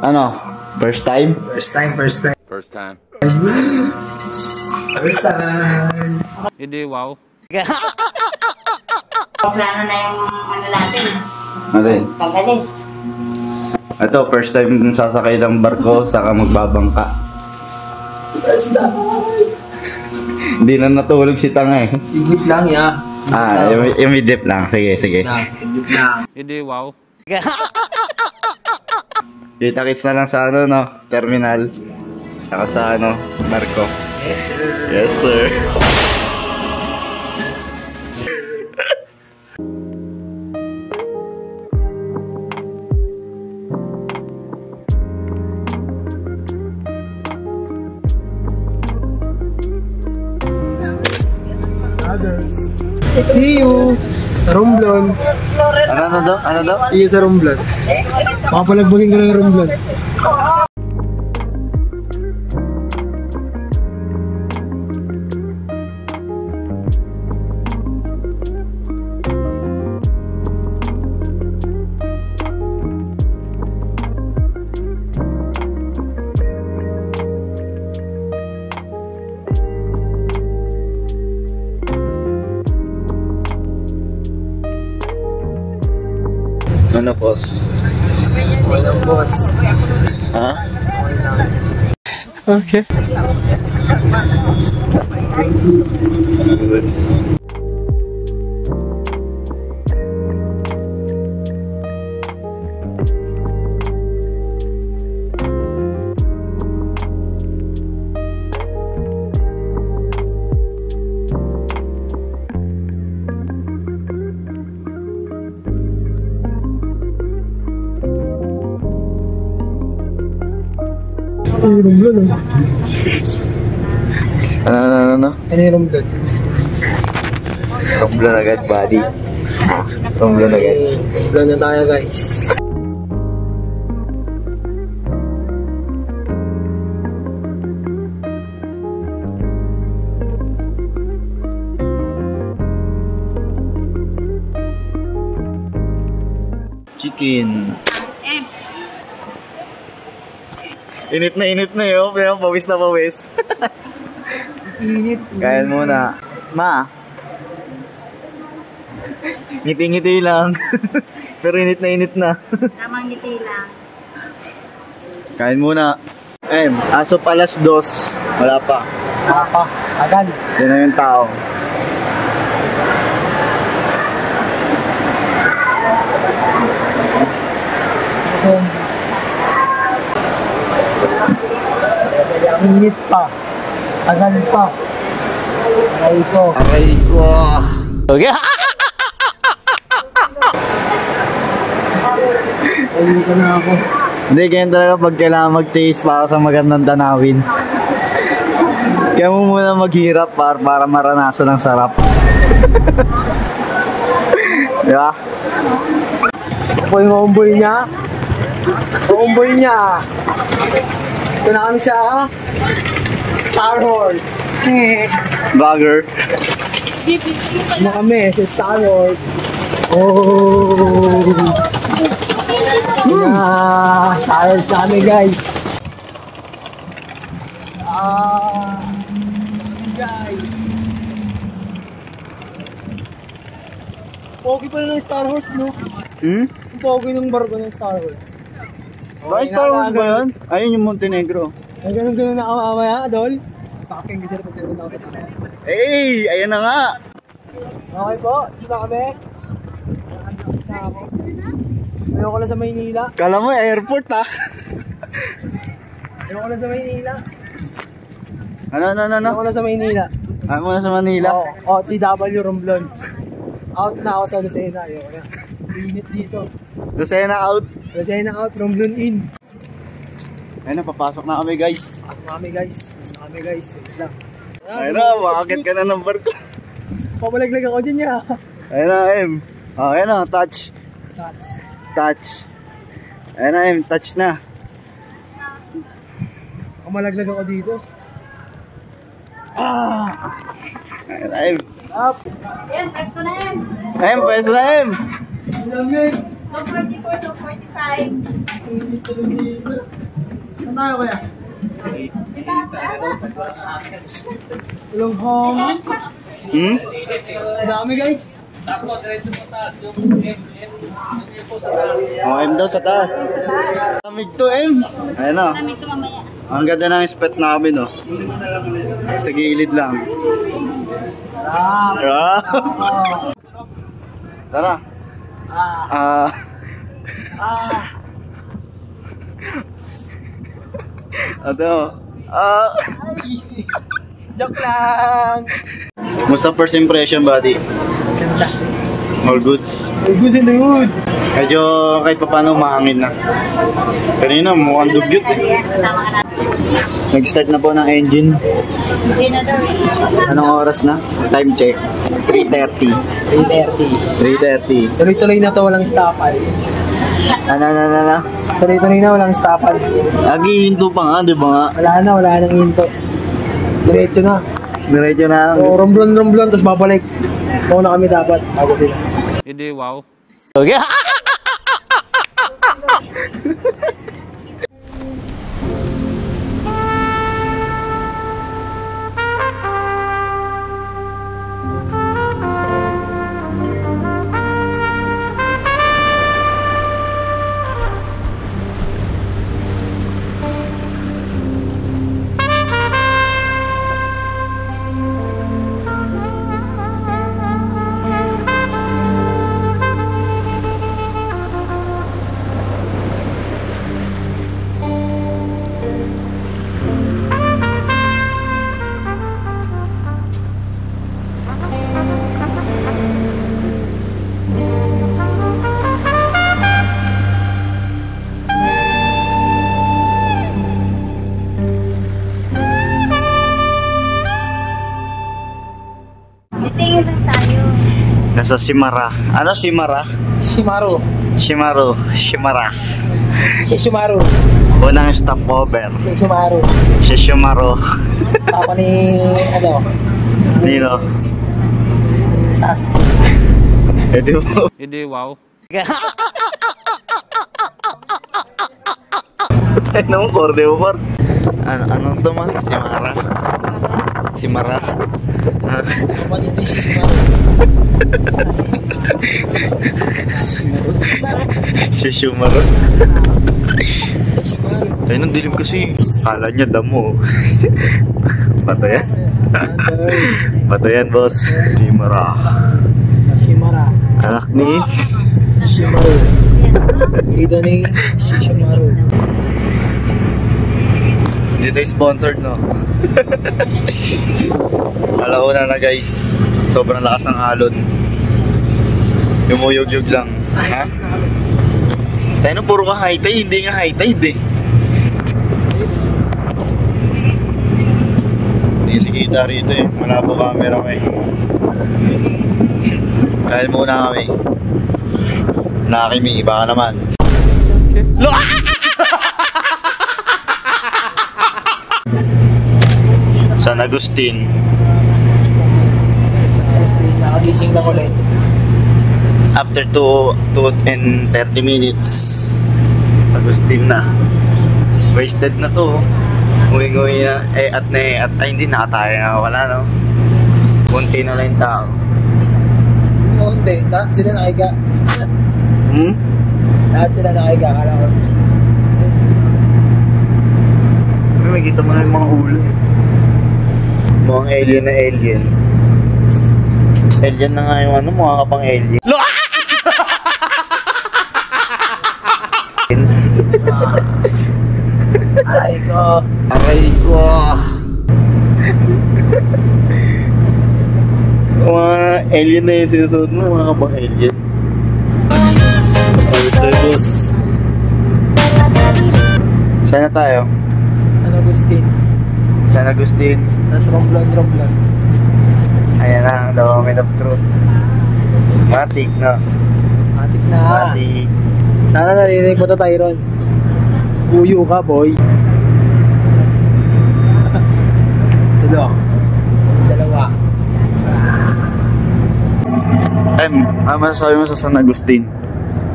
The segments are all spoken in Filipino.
Ano? First time? First time. First time. First time. Hindi, wow. Plano na yung ano natin. Ano yun? Pagalis. Ito, first time sasakay ng barko, saka magbabangka. First time. Hindi na natulog si Tanga eh. Igit lang ya. Immediate lang. Sige. Igit lang. Hindi, wow. Kita-kits na lang sa ano, no? Terminal. Saka sa ano, barko. Yes sir. Yes, sir. Others. See you sa Romblon. Ano daw? See you sa Romblon. Makapalagbagin ka ng Romblon. Ano, boss? Walang boss. Ha? Okay. Ano yung Romblon Ano? Ano yung Romblon? Romblon agad, buddy. Romblon agad. Romblon na tayo guys. Chicken. Init na yun, pero pawis na pawis. Init. Kain muna. Ma. Ngiti-ngiti lang. Pero init na. Tamang ngiti lang. Kain muna. Aso alas 2. Wala pa. Wala pa. Agan. Yan na yung tao. Init pa. Agan pa. Aray ko. Okay. Ayun na ako. Hindi, ganyan talaga pag kailangan mag-taste para sa magandang tanawin. Kaya mo muna maghirap para maranasan ang sarap. Diba? Homeboy niya. Ito na kami sa Star Wars. Vlogger. Ito na kami sa Star Wars. Oh! Star Wars kami guys. Guys. Pogi pala ng Star Wars, no? Pogi ng barko ng Star Wars. Bakit Star Wars ba yun? Ayun yung Montenegro. Ay, ganun na ako mamaya, Adol. Paking kasi na pagkakunta ako sa taas. Hey! Ayan na nga! Okay po, dito kami. Ayoko na sa Maynila. Kala mo airport ha? Ayoko na sa Maynila. Ano? Ayoko na sa Maynila. Ano mo na sa Manila? Oo, TW Romblon. Out na ako sa Lucena, ayoko na. Init dito. Lucena out. Lucena out, Romblon in. Ayun na, papasok na kami guys. Pasok na kami guys. Wait lang. Ayun na, makakit ka na ng barko. Pamalaglag ako dyan ya. Ayun na, ayun na, touch. Ayun na, touch na. Pamalaglag ako dito. Ayun na, Up. Yan, pwesto na yan. pwesto na, Salamin. 244, 245. Saan tayo kaya? Walang homies. Hmm? Ang dami guys. Oh, M daw sa taas. Lamig to, M. Ayan o. Kami ito mamaya. Ang ganda ng spot namin, oh. Sa gilid lang. Ah. Tara. Ah. Ato. Joke lang. Musta first impression, buddy? Ganda. All goods. Good in the hood. Medyo kahit pa paano mahangin na. Kanina mukhang dugyot eh. Kasama ka natin. Nag-start na po ng engine. Hindi na daw eh. Anong oras na? Time check. 3:30. 3:30. 3:30. Tuloy-tuloy na to, walang stopan. Ano? Tuloy-tuloy na, walang stopan. Lagi hinto pa nga, di ba nga? Wala nang hinto. Diretso na. Diretso na. So, romblon, tapos babalik. Mauna kami dapat. Bago sila. Hindi, wow. Okay. Tingin lang tayo. Nasa Simara. Ano Simara? Shimaro. Simaro. Si Shimaro. Unang stopover. Si Shimaro. Si Shimaro. Papa ni, Nino. ni Sas. Edi mo. Hindi, wow. Tayo naman, korde mo, Port. Anong to, ma? Simara. Simara. What is this Shimaro? Si Shimaro. Si Shimaro. Tayo nang dilim kasi. Kala niya damo. Patayan. Patayan, boss. Simara. Shimara. Anak ni Shimaro. Dito ni si Shimaro. Hindi tayo sponsored, no? Alauna na, guys. Sobrang lakas ng alon. Yumuyog-yug lang. Ha? Tayo na puro ka high tide. Hindi nga high tide eh. Hindi si kita rito eh. Malabo camera ko eh. Kaya muna kami. Nakakimi. Baka naman. San Agustin. Kasi nakagising lang ulit. After 2 and 30 minutes, Agustin na. Wasted na to. Nguwi-nguwi na. At hindi nakatayo na. Wala, no? Kunti na lang yung tao. Oo, hindi. Lahat sila nakahiga. Hmm? Lahat sila nakahiga. Kala ko. May kita mo na yung mga ulo. Mukhang alien na alien. Alien na nga yung ano, mukha ka pang alien. Aray ko. Aray ko! Mga alien na yung sinusunod mo, mukha ka pang alien. Alright, so boss. Saan na tayo? San Agustin. San Agustin. Nasa Romblon. Ayan na, ang dawamit of truth. Matik na. Matik na. Matik. Sana narinig mo to, Tyron. Uyo ka, boy. Ito. Dalawa. Ano masasabi mo sa San Agustin?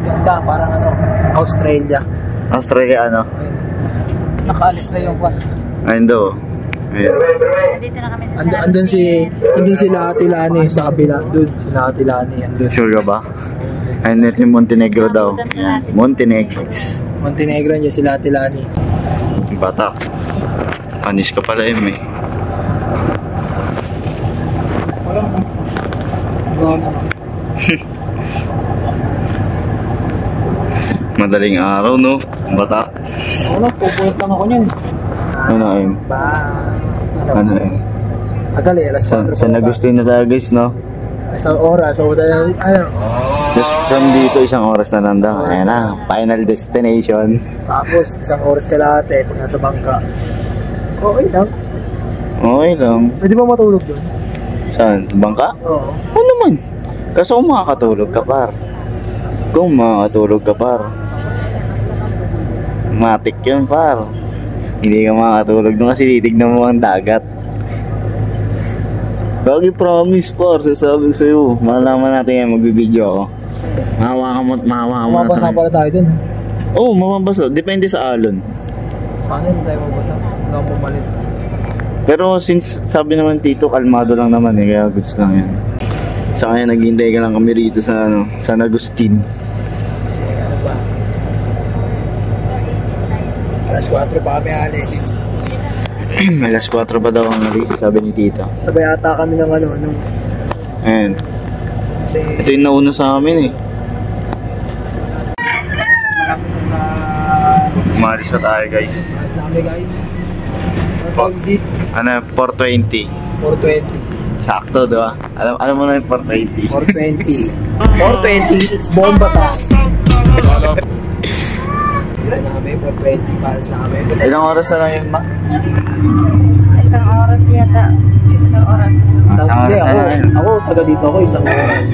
Ganda, parang ano, Australia. Australia ano? Nakalis na yung kwan. Ayun daw. Ayun. Dito na kami sa Andun sila Ate Lani sa kabila. Doon, sila Ate Lani. Andun. Sure ka ba? Ayun ito yung Montenegro daw. Montenegro. Montenegro niya sila Ate Lani. Batak. Panis ka pala eh. Madaling araw no? Batak. Ano, pupulot lang ako niyan. Ano ayun? Ano ayun? Tagal eh, alas 4. San Agustin na tayo guys no? Isang oras. So, ano, Just from dito, isang oras na lang daw. Ayan na, final destination. tapos isang oras kalahati pag nasa bangka. Okay lang. Okay lang. Pwede ba matulog doon? Saan? Bangka? Oo. Oo naman. Kaso kung makakatulog ka par. Kung makakatulog ka par. Matik yun par. Hindi ka makakatulog doon kasi titignan mo ang dagat. Lagi promise par, sasabi ko sa'yo. Malalaman natin yan, magbibideo ako. Mahawa ka mo na Mabasa tayo. pala tayo doon. Oo, mababasa. Depende sa alon. Sana hindi tayo mabasa. Hindi ako pumalit. Pero since sabi naman Tito, kalmado lang naman eh, kaya goods lang yan. Tsaka yan, naghihintay ka lang kami rito sa San Agustin. Kasi ano ba? Alas 4 pa kami alis. Alas 4 pa daw ang alis, sabi ni Tita. Sabay ata kami ng ano, nung... Ayan. Ito yung nauna sa amin eh. Umalis na tayo guys. Alis na kami guys. Exit Ano, 420. 420. Sakto, diba? Alam mo na yung 420. 420. 420, it's bomba time. Ilan na kami? 420, palas na kami. Ilang oras na lang yun, ma? Isang oras yata. Isang oras. Isang oras na lang yun. Ako, taga dito ako, isang oras.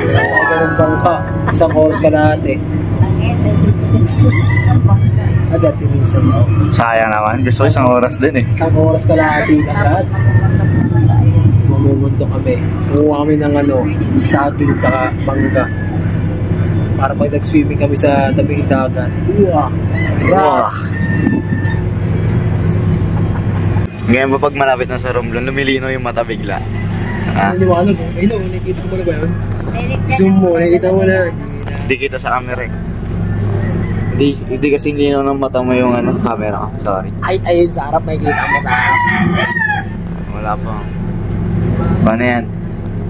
Nasa ka ng bangka, isang oras ka natin. Ang 30 minutes ng bangka. Agad, tinis na mo. Sayang naman. Gusto ko isang oras din eh. Isang oras ka natin agad. Bumumunto kami. Kumuha kami ng ano, sa ating tsaka bangka. Para pag nag-swimming kami sa tabing dagat. Uwah! Wow. Ngayon ba pag malapit na sa Romblon, lumilino yung mata bigla? Ah, Ano liwanag mo? Ayun o, nakikita mo na ba yun? Direct Zoom mo, nakikita mo na. hindi kita sa camera eh. Hindi kasi lino ng mata mo yung ano, camera ko. Sorry. Ay, ayun sa harap, nakikita mo sa harap. Wala pa. Paano yan?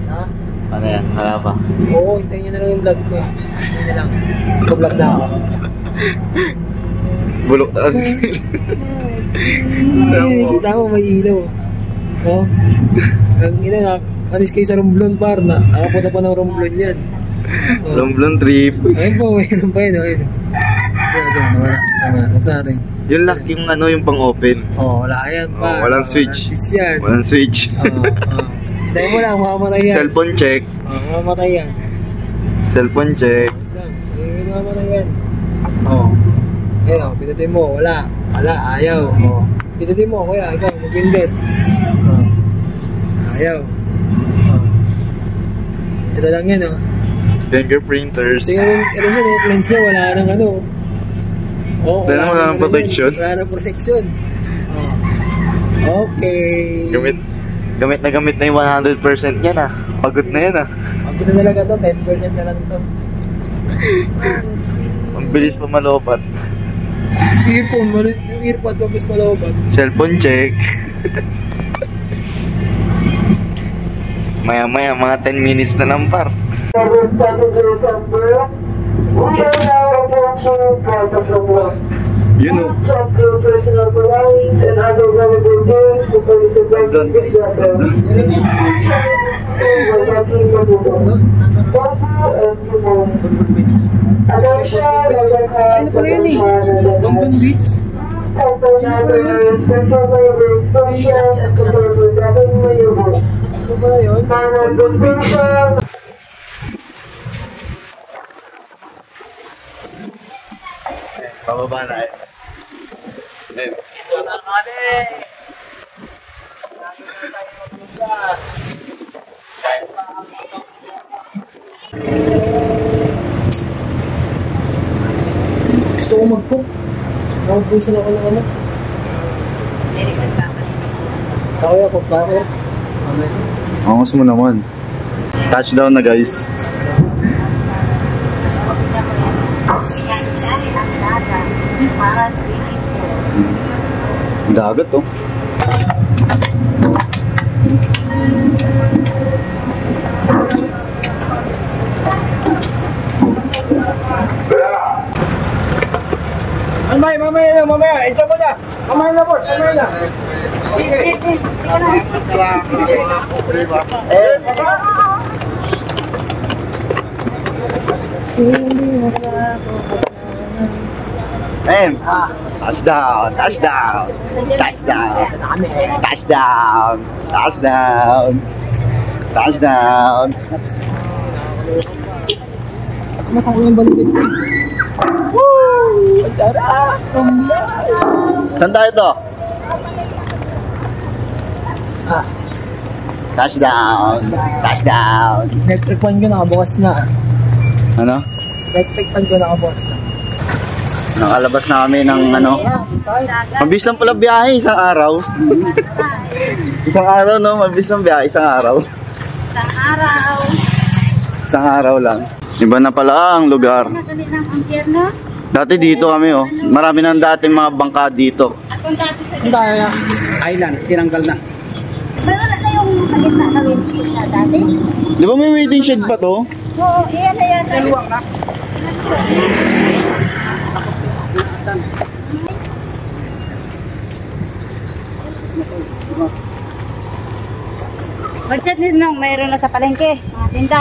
Ha? Paano yan? Wala pa. Oo, hintayin nyo na lang yung vlog ko. Hintayin nyo lang. Iko-vlog na ako. Bulok na kasi. Ay, kita mo, may ilaw. Oh? Ang ina nga, anis kayo sa Romblon par na. Nakapunta pa ng Romblon yan. Oh. Romblon trip. Ayun po, mayroon pa yun. Ayun. Wala. Kung sa atin. Yung lock yung ano, yung pang-open. Oh, wala yan pa. Oh, walang switch. Walang switch yan. Walang switch. Dahil mo lang, makamatay yan. Cellphone check. Makamatay yan. Cellphone check. Lang, may makamatay yan. Oh. Ayun, pinutin mo. Wala. Wala, ayaw. Oh. Pinutin mo, kuya. Ikaw, mag-pindot. Oh. Ayaw. Oh. Ito lang yan, oh. Fingerprinters. Tingnan mo, ito yun, oh. Lens niya, wala nang ano. Oh, Wala nang protection. Wala nang protection. Oh. Okay. Gamit na yung 100% niya na. Pagod na yan ah. Pagod na talaga to, 10% na lang to. Ang bilis pa malopat. Earphone, yung earpod pa mas malawag. Cellphone check. Maya mga 10 minutes na lang par. Yun o. Ano pala yun eh? Bambang Beach? Ano pala yun? Pababa na eh. Ito na kami! Lagi na sa iyo maglugar. Kahit pa ang Pagpusan ako ng ano. Very good ka pa. Ako yung pagkakir. Amen. Angas mo naman. Touchdown na guys. Para swimming pool. Dagat oh. Mamaya. Ito mo na. Mamaya na po. Touchdown. Masama yung balikin. Woo! Sarap! Saan tayo to? Touchdown. Electric fan ko nakabukas na. Ano? Electric fan ko nakabukas na. Nakalabas na kami ng ano. Mabilis lang pala biyahe, isang araw. Isang araw no, mabilis lang biyahe, isang araw. Isang araw lang. Iba na pala ang lugar. Nadali ng ampyerno. Dati dito kami oh. Marami nang dating mga bangka dito. At kung dati sa Ang daya. Island, tinanggal na. meron na yung sa gitna na waiting na dati. Di ba may waiting shed pa to? Oo, iyan na yan. Luwang na. Budget din nung mayroon na sa palengke. Mga tinda.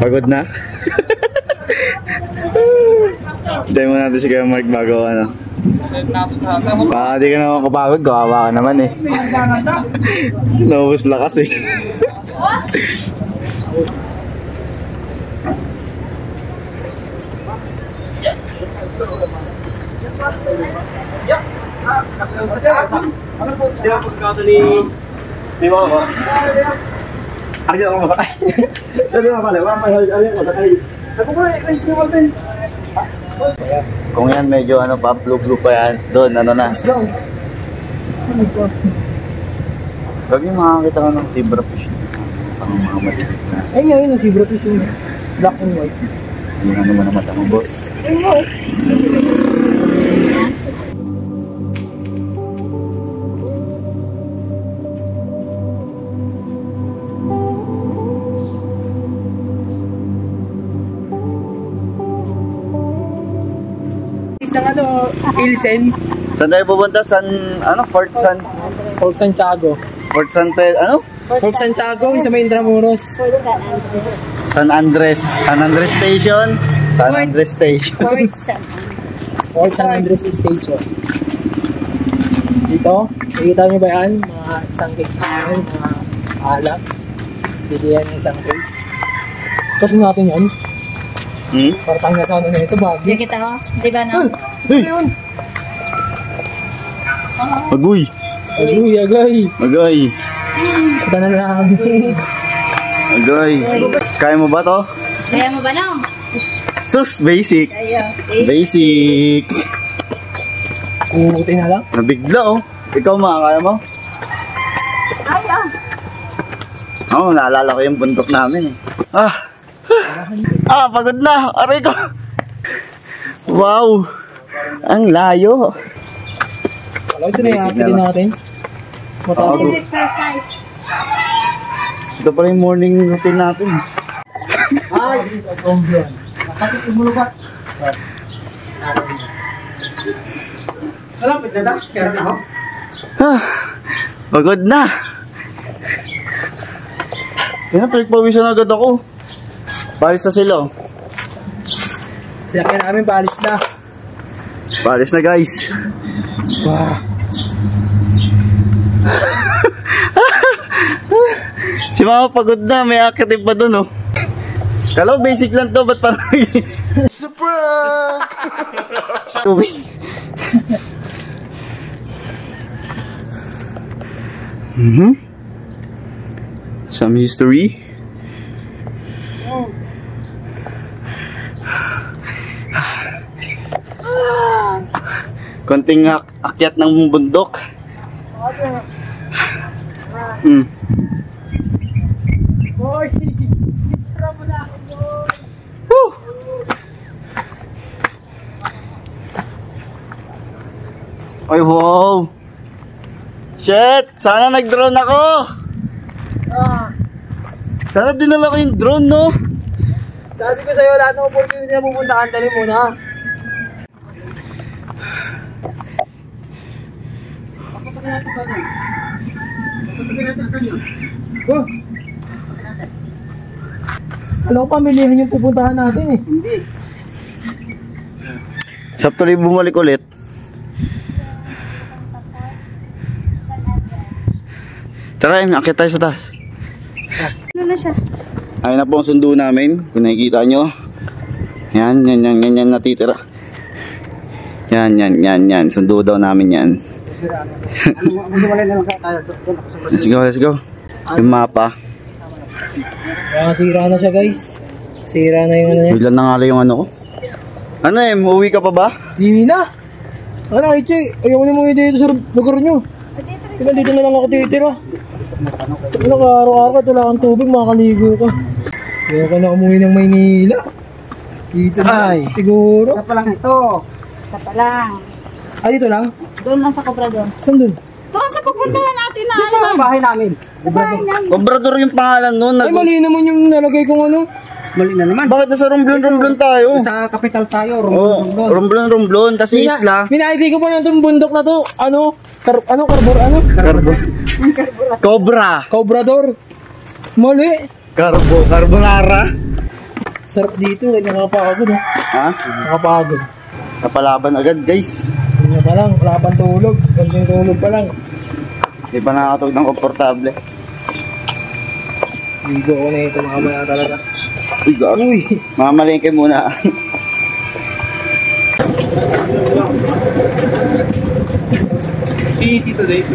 Pagod na? Hintay mo natin si Kuya Mark bago ano. Baka di ka naman kapagod, kawawa ka naman eh. Naubos lakas eh. Ako ako masakay. Dali mo pala, masakay. Ako po, kasi naman. Kung yan medyo ano pa, blue pa yan. Doon, ano na. Huwag yung makakita ka ng zebra fish. Pang mga maliit na. Ay nga yun, zebra fish yung black and white. Hindi na naman ang mata mo, boss. Ay nga. Isang ano, Pilsen, Saan tayo pupunta? Fort Santiago. ano? Fort Santiago, isa may Intramuros. San Andres Station. San Andres Station. Fort San Andres Station. Dito, nakikita nyo ba yan? Mga isang case namin, mga alak. Bili yan ng isang case. Kasi natin yan. Partang na sa ano na ito, bagay. Hindi kita ko. Di ba na? Hey! Agoy! Agay. Ito na lang. Agoy! Kaya mo ba to? Kaya mo ba na? Sus! Basic! Ayaw. Basic! Kumuti na lang. Nabigla oh. Ikaw makakaya mo? Ayaw. Oo, naalala ko yung bundok namin eh. Pagod na. Aray ko. Wow. Ang layo. Ito na yung happy din natin. Mataas na. Exercise. Ito pala yung morning routine natin. Ay, yan. Masakit yung mulo ba? Malapit na ta? Kaya na ako? Pagod na. Kaya pinagpawisan agad ako. Palis na sila. Sinakyan namin, paalis na. Palis na guys. Wow. Si mama pagod na. May akitin pa dun oh. Kalo, basic lang to, ba't parang... Surprise! Some history. Konting akyat ng bundok. Ay, wow! Shit! Sana nag-drone ako! Sana dinala ko yung drone, no? Sabi ko sa'yo, lahat ng opportunity na pupuntahan, dali muna. Oh. Alam ko pamilihan yung pupuntahan natin eh. Hindi. Sa tuloy bumalik ulit. Tara, akit tayo sa taas. Ano na siya? Ayun na po ang sundo namin. Kung nakikita nyo. Yan natitira. Yan. Sundo daw namin yan. Let's go. Yung mapa. Sira na siya guys. Sira na yung ano niya. Bilan na nga lang yung ano ko. Ano uuwi ka pa ba? Di na. Ano Iche, ayaw na mo dito sa lugar nyo. Dito na lang ako titira. Araw-araw ka, wala kang tubig, makakaligo ka. Ayaw ka na umuwi ng Maynila. Dito na, siguro. Isa pa lang ito. Isa pa lang. Dito lang? Doon lang sa Cobrador. Saan doon? Doon sa pupuntahan natin na Sa bahay namin. Sa bahay namin. Obrador yung pangalan nun. Ay, mali naman yung nalagay kong ano. Mali na naman. Bakit nasa Romblon tayo? Sa capital tayo, Romblon, tas isla. Pinahiti ko pa na itong bundok na to. Cobrador. Mali. Carbonara. Sarap dito, nakakapagod eh. Ha? Nakakapagod. Napalaban agad guys. Hindi na pa lang, wala pang tulog. Gandang tulog pa lang. Hindi pa nakakatulog ng komportable. Ligo ko na ito, makamaya talaga. Uy, gago. Mamalengke muna. Tito Days.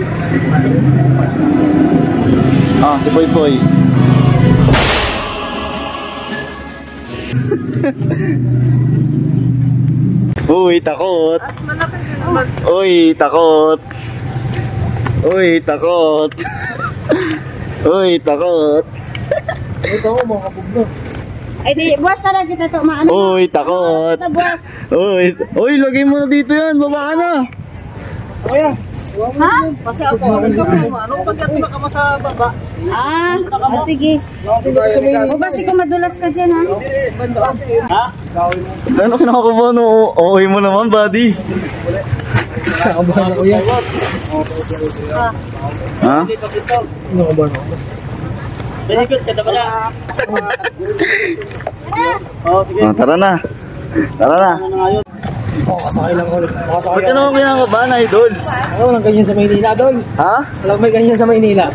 Si Boy Boy. Uy, takot. Uy, takot. Uy, takot. Uy, takot. Ito ako, mga kabugno. Ay di, buwas na lang kita ito. Maano? Uy, takot. Ito, buwas. Uy, lagay mo na dito yan. Baba ka na. Kaya, Ha? Kasi ako, ikaw mo, anong pagkatulak ka mo sa baba? Sige. Bubasi ko madulas ka dyan, ha? Ano kinakabahan mo? Okay mo naman, buddy. nakabahan ako yan. Ha? Nakabahan ako. Belikot ka dapat na. Tara na. Tara na. Kasakay lang ulit. Ba't ka naman kinakabahan, idol? Ano, walang ganyan sa Maynila, Dol. Ha? Walang may ganyan sa Maynila.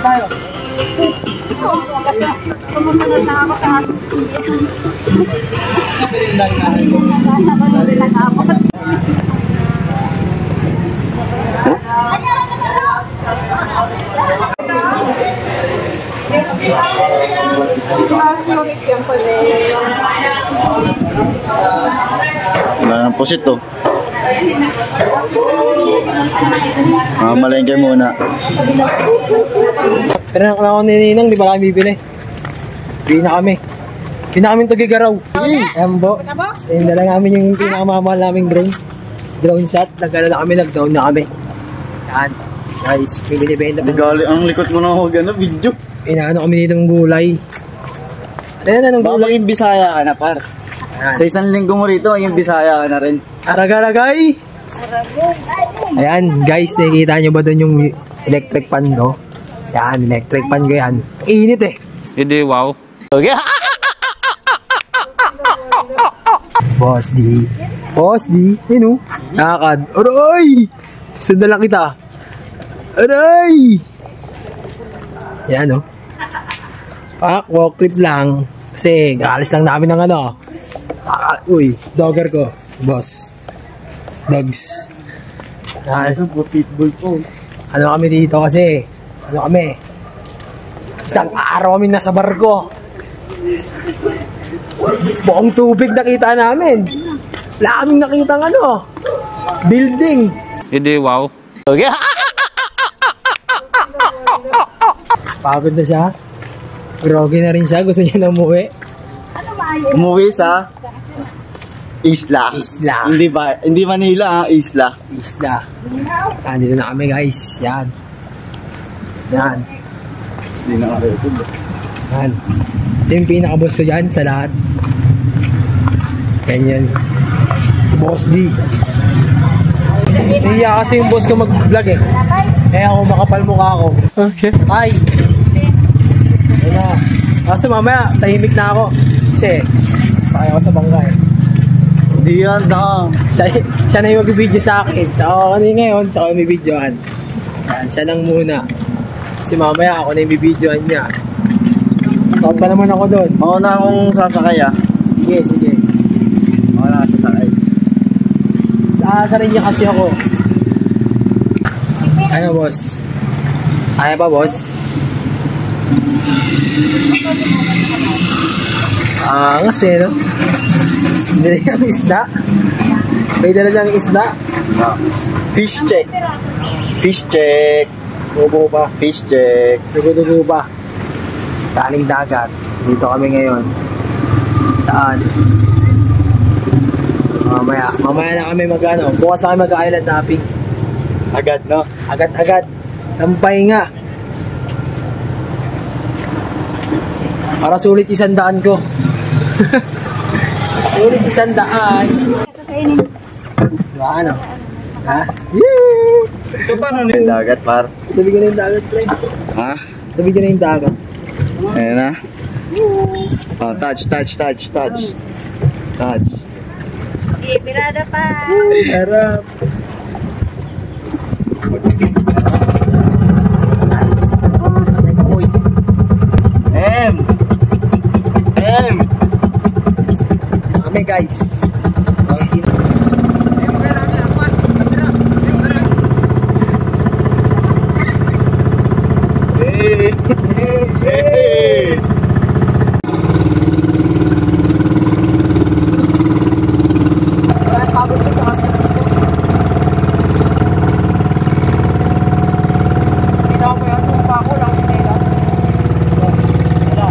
Tayo. Kasi sumunod na ako sa ating Wala ng pusit to. Malengke muna. Pero nakakalawa ni Ninang, di ba kami bibili? Bili na kami. Bili na kami ito gigaraw. Ayan po. Dala namin yung pinakamamahal naming drone. Drone shot. Nagkala na kami, nag-down na kami. Yan. Guys, may binibenta po. Bigali, ang likot mo na ako gano'n, video. Inaano kami dito ng gulay. Ano yan, anong Baka gulay? maging Bisaya ka na, par. Ayan. Sa isang linggo mo rito, maging Bisaya ka na rin. Aragaragay! Ayan, guys, nakikita nyo ba doon yung electric pan ko? Yan, electric pan ko yan. Init eh. Hindi, wow. Okay. Boss D. Boss D. Ayun o. Nakakad. Aray! Sandala kita. Aray! Yan, oh. Walk clip lang. Kasi, kaalis lang namin ng ano. Uy, dogger ko. Boss. Dogs. Yan. Pitbull po. Ano kami dito kasi? Ano kami? Isang araw kami nasa barko. Buong tubig nakita namin. Wala kaming nakita ng ano. Building. Hindi, wow. Pagod na siya. Groggy na rin siya. Gusto niya na umuwi. Umuwi sa Isla. Isla. Hindi Manila, Isla. Isla. Andito na kami, guys. Yan. Yan. Hindi na ako. Yan. Ito yung pinaka-boss ko dyan sa lahat. Ganyan. Boss D. Iya kasi yung boss ko mag-vlog eh. Kaya ako makapal mukha ako. Okay. Hi! Ayun na. Kasi mamaya, tahimik na ako. Kasi, sakay ako sa bangka eh. Hindi yan, dang. Siya na yung mag-video sa akin. Siya ako kanina ngayon, siya ako yung videoan. Yan, siya lang muna. Kasi mamaya ako na yung videoan niya. Tawag pa naman ako doon. Ako na akong sasakay ah. Sige, sige. Ako na sasakay. Aasarin niya kasi ako. Ano, boss? Kaya pa, boss? Kasi, no? Sinili niya ang isda. May dala siyang isda. Fish check. Fish check. Bubo pa. Fish check. Dugo-dugo pa. Kaling dagat. Dito kami ngayon. Saan? Mamaya na kami mag-ano. Bukas na kami mag-island hopping. Agad, no? Agad-agad. Tampay nga. Para sulit 100 ko. Sulit 100. Diba ano? Ha? Yee! Ito pa na yung dagat, par? Tabi ko na yung dagat, pre. Ha? Tabi ko na yung dagat. Ayan na. Oh, touch. Touch. Okay, pirada pa. Harap. Kami, guys. Hey! Pagod ko takas na gusto. Hindi na ako yan. Tumpa ako lang. Wala.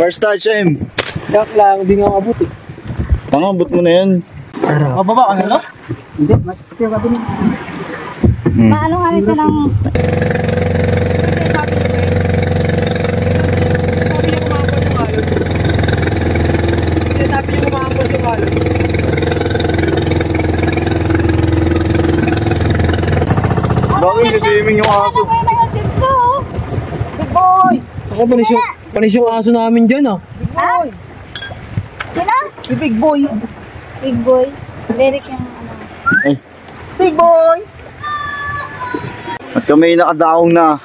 First touch, M. Yak lang, hindi nga abot eh. Tangabot mo na yan. Sarap. Mababa ka nila? Hindi, mati ka din. Maano nga rin siya ng... Sabi niyo kumakampos yung balon. Bakit nag-swimming yung aso? Big boy! Ako, panis yung aso namin dyan ah. Ha? Sino? Si Big Boy. Big boy. Derek yung ano. Ay, Big Boy! at kami nakadaong na.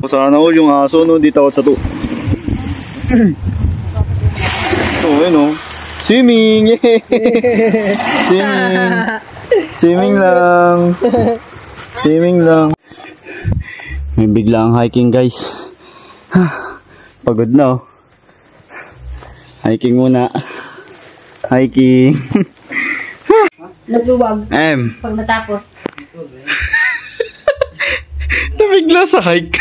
Sana all yung aso, no? Dito ako sa to. Ayun, no? Swimming! Yay! Swimming! Swimming lang! Swimming lang! May biglang hiking, guys. Pagod na, oh. Hiking muna. Hiking. Nagluwag M. pag natapos. Nabigla sa hike.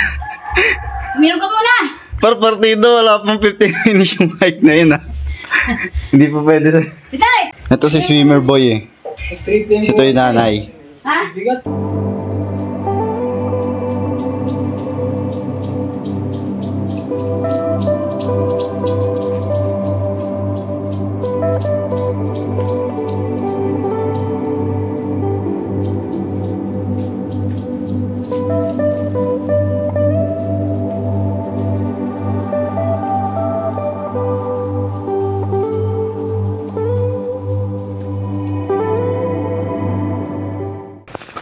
Uminom ka muna! Per partido, wala pang 15 minutes yung hike na yun, ah. Hindi pa pwede. Bitay! Ito si swimmer boy, eh. Ito yung nanay. Ha? Bigat.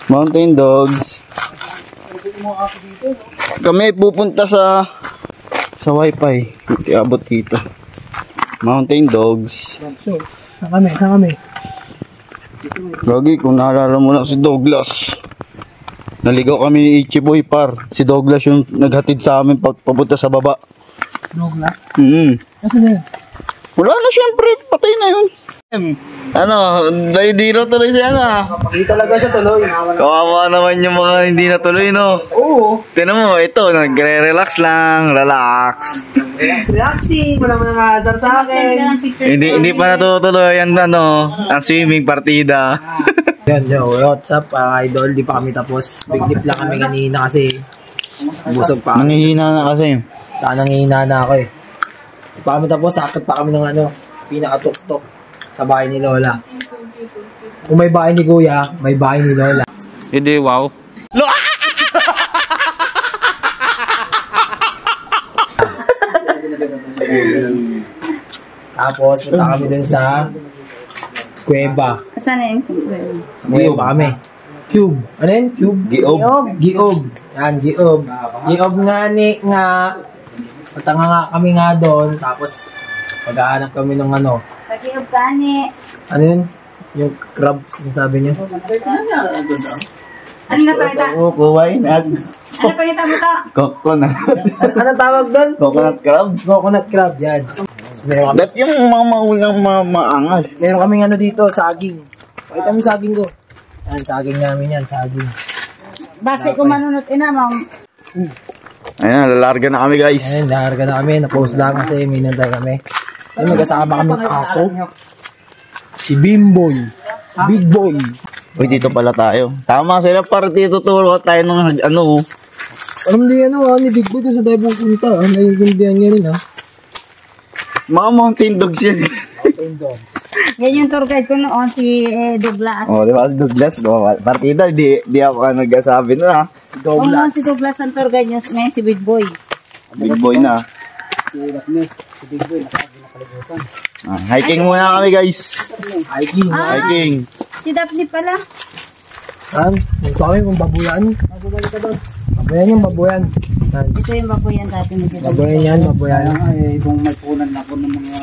Mountain dogs. Kami pupunta sa wifi. Iabot dito. Mountain dogs. Saan kami? Gagi, kung naalala mo lang si Douglas. Naligaw kami ni Ichiboy, par. Si Douglas yung naghatid sa amin papunta sa baba. Douglas? Nasaan na yun? Wala na, syempre. Patay na yun. Ano, di raw tuloy siya na. Hindi talaga siya tuloy. Kawawa naman yung mga hindi natuloy, no? Oo. Tinan mo, ito, nagre-relax lang, relax. Relaxing. Wala mo na makasar sa akin. Hindi pa natutuloy ang ang swimming partida. Yan, yo, what's up, idol? Di pa kami tapos. Big dip lang kami kanina kasi busog pa kami. Nangihina na kasi. Saan nangihina na ako eh. Di pa kami tapos, sakit pa kami ng pinakatuktok sa bahay ni Lola. Kung may bahay ni Kuya, may bahay ni Lola. Hindi, wow. Tapos, punta kami dun sa Cueva. Saan na yun? Sa Cueva kami. Cube. Ano yun? Cube? Giob. Giob. Yan, Giob. Giob nga Punta nga kami nga doon. Tapos, maghahanap kami ng ano. Pag-iog ka ni... Ano yun? Yung crab, yung sabi niyo. Ano na pakita? Oo, kuwain. Ano pakita mo to? Coconut. Ano tawag doon? Coconut crab. Coconut crab, yan. Meron kami, That's yung mga maulang maangas. meron kaming ano dito, saging. Pakita mo yung saging ko. Yan, saging namin yan, saging. Base ko manunod ina, ma'am. Ayan, lalarga na kami, guys. Ayan, naharga na kami. Na-post lang kasi may nantay kami. Ay, may kasama kami aso. Si Bimboy. Big Boy. Uy, dito pala tayo. Tama sila, para tuturo tayo ng ano. Alam di ni Big Boy kung sa tayo pupunta. Naiintindihan niya rin, ha? Mga mountain dogs yan. Yan yung tour guide ko noon, si Douglas. Oh, di ba? Douglas, partida, di ako nagsasabi na, ha? Oo, si Douglas ang tour guide niya, ngayon si Big Boy. Big boy na. Hiking muna kami, guys. Hiking. Hiking. Si Daphne pala. Saan? Nagto kami kung babuyan. Babuyan yung babuyan. Yan. Ito yung babuyan dati ni Douglas. Babuyan yan, babuyan. Kung may punan na po ng mga...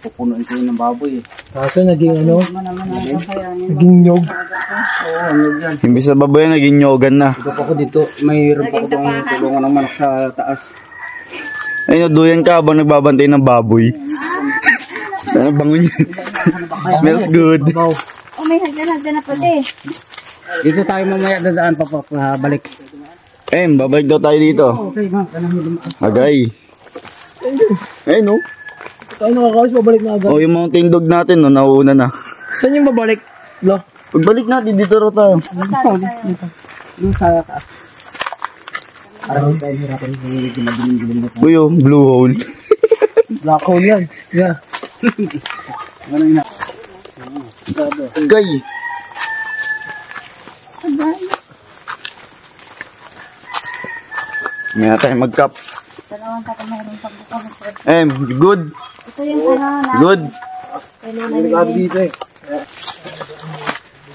Pupunuin ko yun ng baboy eh. Kaso naging ano, Kakayanin. naging nyog. Oo, ano yan. Imbis sa baboy, naging nyogan na. Ito pa ko dito, mayroon pa ko itong tulungan ng manok sa taas. Ay, naduyan ka habang nagbabantay ng baboy. Sana bango niya. Smells good. Oh, may hagdan nandiyan na puti. Dito tayo mamaya dadaan papabalik. Babalik daw tayo dito. Okay, ma. Agay. No? Tayo nakakalis, babalik na agad. Oh, yung mountain dog natin, no, nauuna na. Saan yung babalik? Lo? Pagbalik natin, dito raw tayo. Yung sa taas. Parang tayo hirapan sa ginagaling na tayo. Uy, oh, blue hole. Black hole yan. Yeah. Ano yun na? Agay. Ngayon tayo mag-cup. Dalawang kakamayroon pagbukas. Good. Ito yung kanana. Good. Delikado dito eh.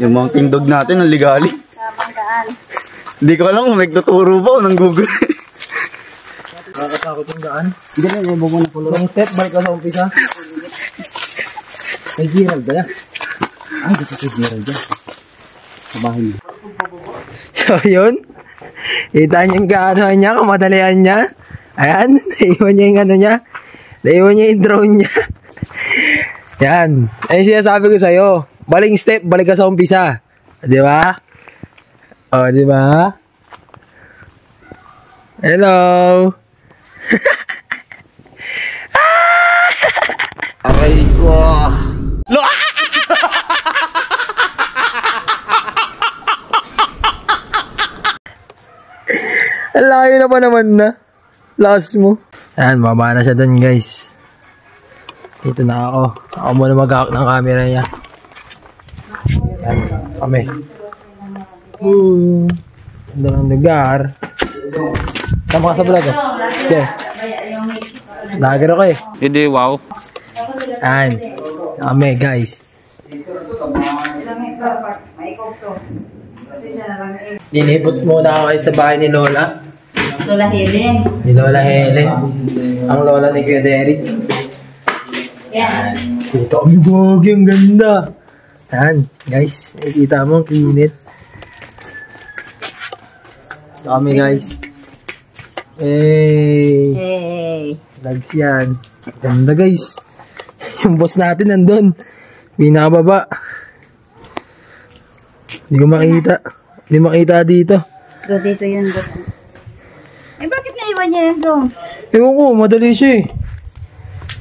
Yung mountain dog natin, ang ligali. Tamang daan. Hindi ko alam kung may tuturo ba o nang Google. Nakakatakot yung daan. Hindi na, ibo mo na pulo. Long step, balik ka sa umpisa. May Gerald ba yan? Ay, dito kay Gerald yan. Sa bahay niya. So, yun. Kita niyo yung gaano niya, kamadalian niya. Ayan, naiwan niya yung ano niya. Naiwan niya yung drone niya. Yan. Ayun sinasabi ko sa'yo. Baling step, balik ka sa umpisa. Di ba? O, di ba? Hello. Aray ko. Ang layo na pa naman na. Last mo. Ayan, baba na siya dun, guys. Dito na ako. Ako muna mag-hawak ng camera niya. Ayan, kami. Ganda ng lugar. Tama ka sa vlog, eh. Okay. Lager ako, eh. Hindi, wow. Ayan. Kami, guys. Nilipot muna ako kayo sa bahay ni Lola. Lola Helen. Ni Lola Helen. Ang lola ni Kuya Derek. Yan. Kita kami bagi, ang ganda. Yan, guys. Nakikita mo ang kinit. Ito kami, guys. Hey. Lags yan. Ganda, guys. Yung boss natin nandun. Binababa. Hindi ko makita. Hindi makita dito. Go dito yun. Go. Eh, bakit naiwan niya yun doon? Ewan ko, madali siya eh.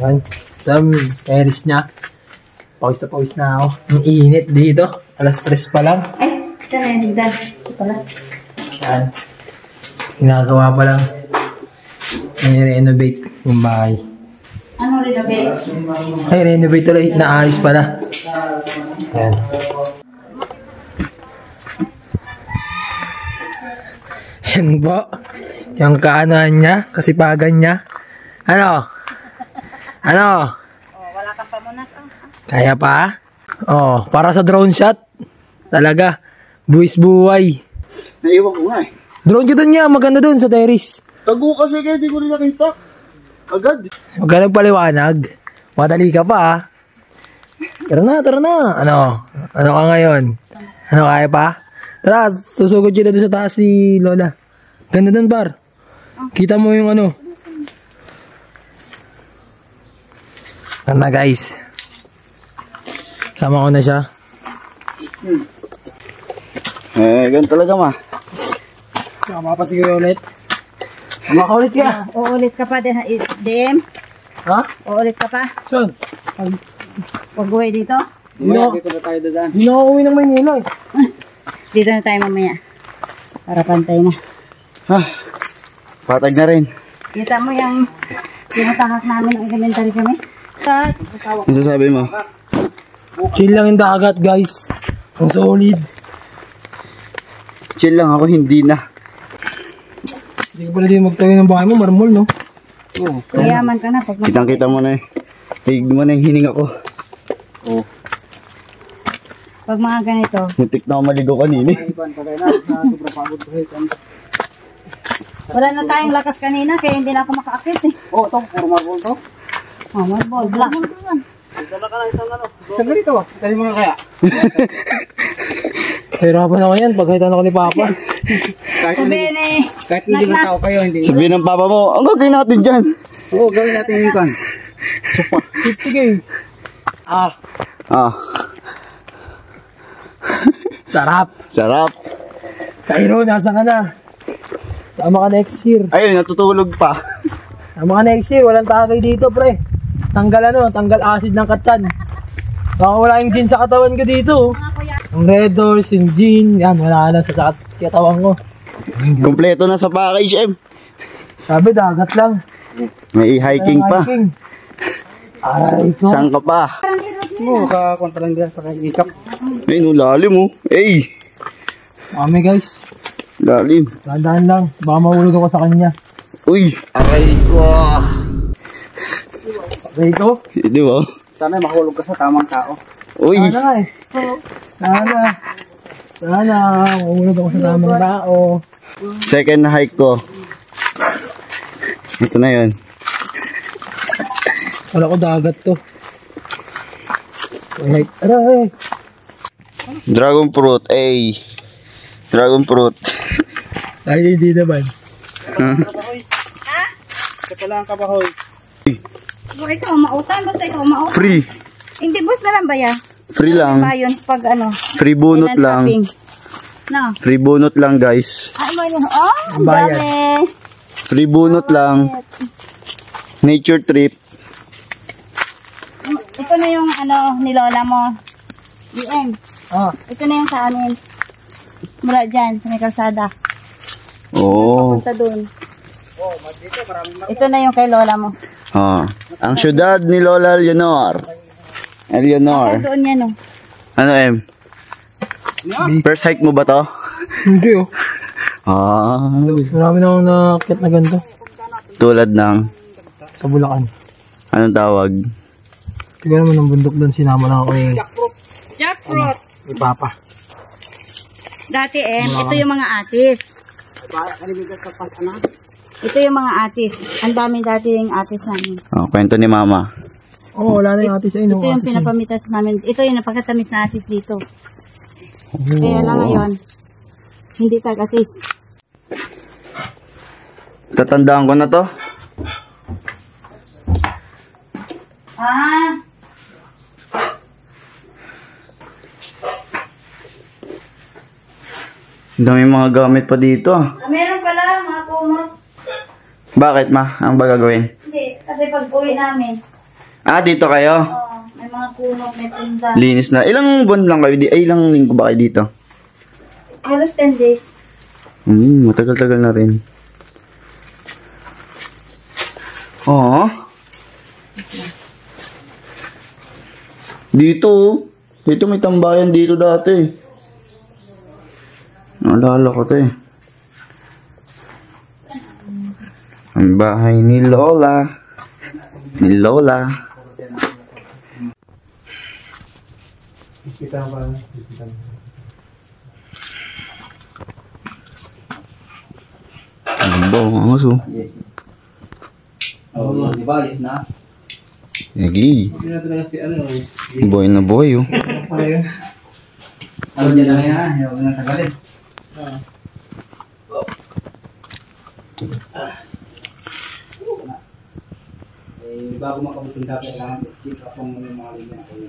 Yan. Dami, Paris niya. Pawis na ako. Ang init dito. Alas 3 pa lang. Ay, ito na yung higdan. Ito pala. Yan. Ginagawa pa lang. I-renovate yung bahay. Ano renovate? Ay, renovate tuloy. Naayos pala. Yan. Yan po. Yung kaanohan niya, kasipagan niya. Ano? Ano? Oh, wala kang pamunas. Kaya pa? Oh, para sa drone shot. Talaga. Buwis buhay. Naiwan ko nga eh. Drone shot niya, maganda dun sa terrace. Tago kasi kaya di ko rin nakita. Agad. Huwag ka nagpaliwanag. Madali ka pa ah. Tara na, tara na. Ano? Ano ka ngayon? Ano, kaya pa? Tara, susugod yun na doon sa taas si Lola. Ganda dun, par. Kita mo yung ano. Ganda, guys. Sama ko na siya. Ganun talaga ma. Sama pa siguro ulit. Sama ka ulit ka. Uulit ka pa din, DM? Ha? Uulit ka pa? Saan? Pag-uwi dito? Dito na tayo dadaan. Hindi na ako uwi ng Maynila eh. Dito na tayo mamaya. Para pantay na. Patag na rin. Kita mo yung tinatahak namin ang elementary kami? Kat. Ano sasabi mo? Chill lang yung dagat, guys. Ang solid. Chill lang ako, hindi na. Hindi ko pala din magtayo ng bahay mo, marmol, no? Oo. Kayaman ka na pag Kitang-kita mo na eh. Tignan mo na yung hininga ko. pag mga ganito. Muntik na ako maligo kanina eh. Wala na tayong lakas kanina kaya hindi na ako makaakit eh. Oh, ito, puro marble to. Oh, marble, black. Sa ganito, tali mo na kaya. Hirapan ako yan, pagkaitan ako ni Papa. Sabihin eh. Kahit hindi na tao kayo, hindi. Sabihin ng papa mo, ang gagawin natin dyan. Oo, gawin natin yung kan. 50K. Ah. Sarap. Sarap. Kairo, nasa ka na. Tama ka next year. Ayun, natutulog pa. Tama ka next year. Walang tagay dito, pre. Tanggal acid ng katan. Baka wala yung gin sa katawan ko dito. Ang Red Doors, yung gin. Yan, wala na sa katawan ko. Kompleto na sa package, M. Sabi, dagat lang. May hiking pa. Aray ko. Saan ka pa? Oo, kakontra lang dyan sa ikap. Ayun, lalim oh. Ey, Mami guys, lalim. dahan lang. Baka mahulog ako sa kanya. Uy, aray ko. Aray ko? Di ba? Sana mahulog ka sa tamang tao. Uy, Sana eh. Sana. Mahulog ako sa tamang tao. second hike ko. Ito na yun. Wala ko dagat to. Aray. Aray. Dragon fruit, ay. Dragon fruit. Ay, hindi naman. Ito pala ang kabahoy. O, ikaw, mautan. Basta ikaw, mautan. Free. Hindi, boss na lang ba yan? Free lang. Ba yun pag ano? Free bunot kailan lang. shopping? No. Free bunot lang, guys. Ay, may oh, ang Bayad. dami. Free bunot lang. Nature trip. Ito na yung ano, ni Lola mo. DM. Ah, Ito na yung sa amin. Mula dyan, sa may kalsada. Oh. Punta dun. Ito na yung kay Lola mo. Ah. Ang syudad ni Lola Eleanor. Eleanor. Doon yan, oh. Ano, M? First hike mo ba to? hindi oh. Ah. Marami na akong nakakit na ganito. Tulad ng, Sa Bulacan. anong tawag? Tignan naman ng bundok doon. Sinama lang ako ni Jackfruit. ni Papa. Dati, ito yung mga atis. Ito yung mga atis. Ang daming dati yung atis namin. Oh, kwento ni Mama. Oh, wala na yung atis. Ay, Ito yung atis. pinapamitas namin. Ito yung napakatamis na atis dito. Kaya lang ngayon, hindi tag-atis. Tatandaan ko na to. Ah! Ang dami mga gamit pa dito. Meron pala mga kumot. Bakit, Ma? Ang ba gagawin? Hindi, kasi pag uwi namin, Ah, dito kayo? may mga kumot, may punta. Linis na. Ilang buwan lang kayo dito? Ay, ilang linggo ba kayo dito? Halos 10 days. Matagal-tagal na rin. Oo. Dito, dito may tambayan dito dati. Naalala ko to eh. Ang bahay ni Lola. Ni Lola. Kita ba? Ang bawa ang aso. Oo, di ba? Yes na. Yagi. Hindi na talaga si ano. Boy na boy oh. Ano yun? Ano dyan lang yan ha? Huwag na tagalin. Eh, bago makabutinda kailangan check up mo muna yung mga linya na kayo.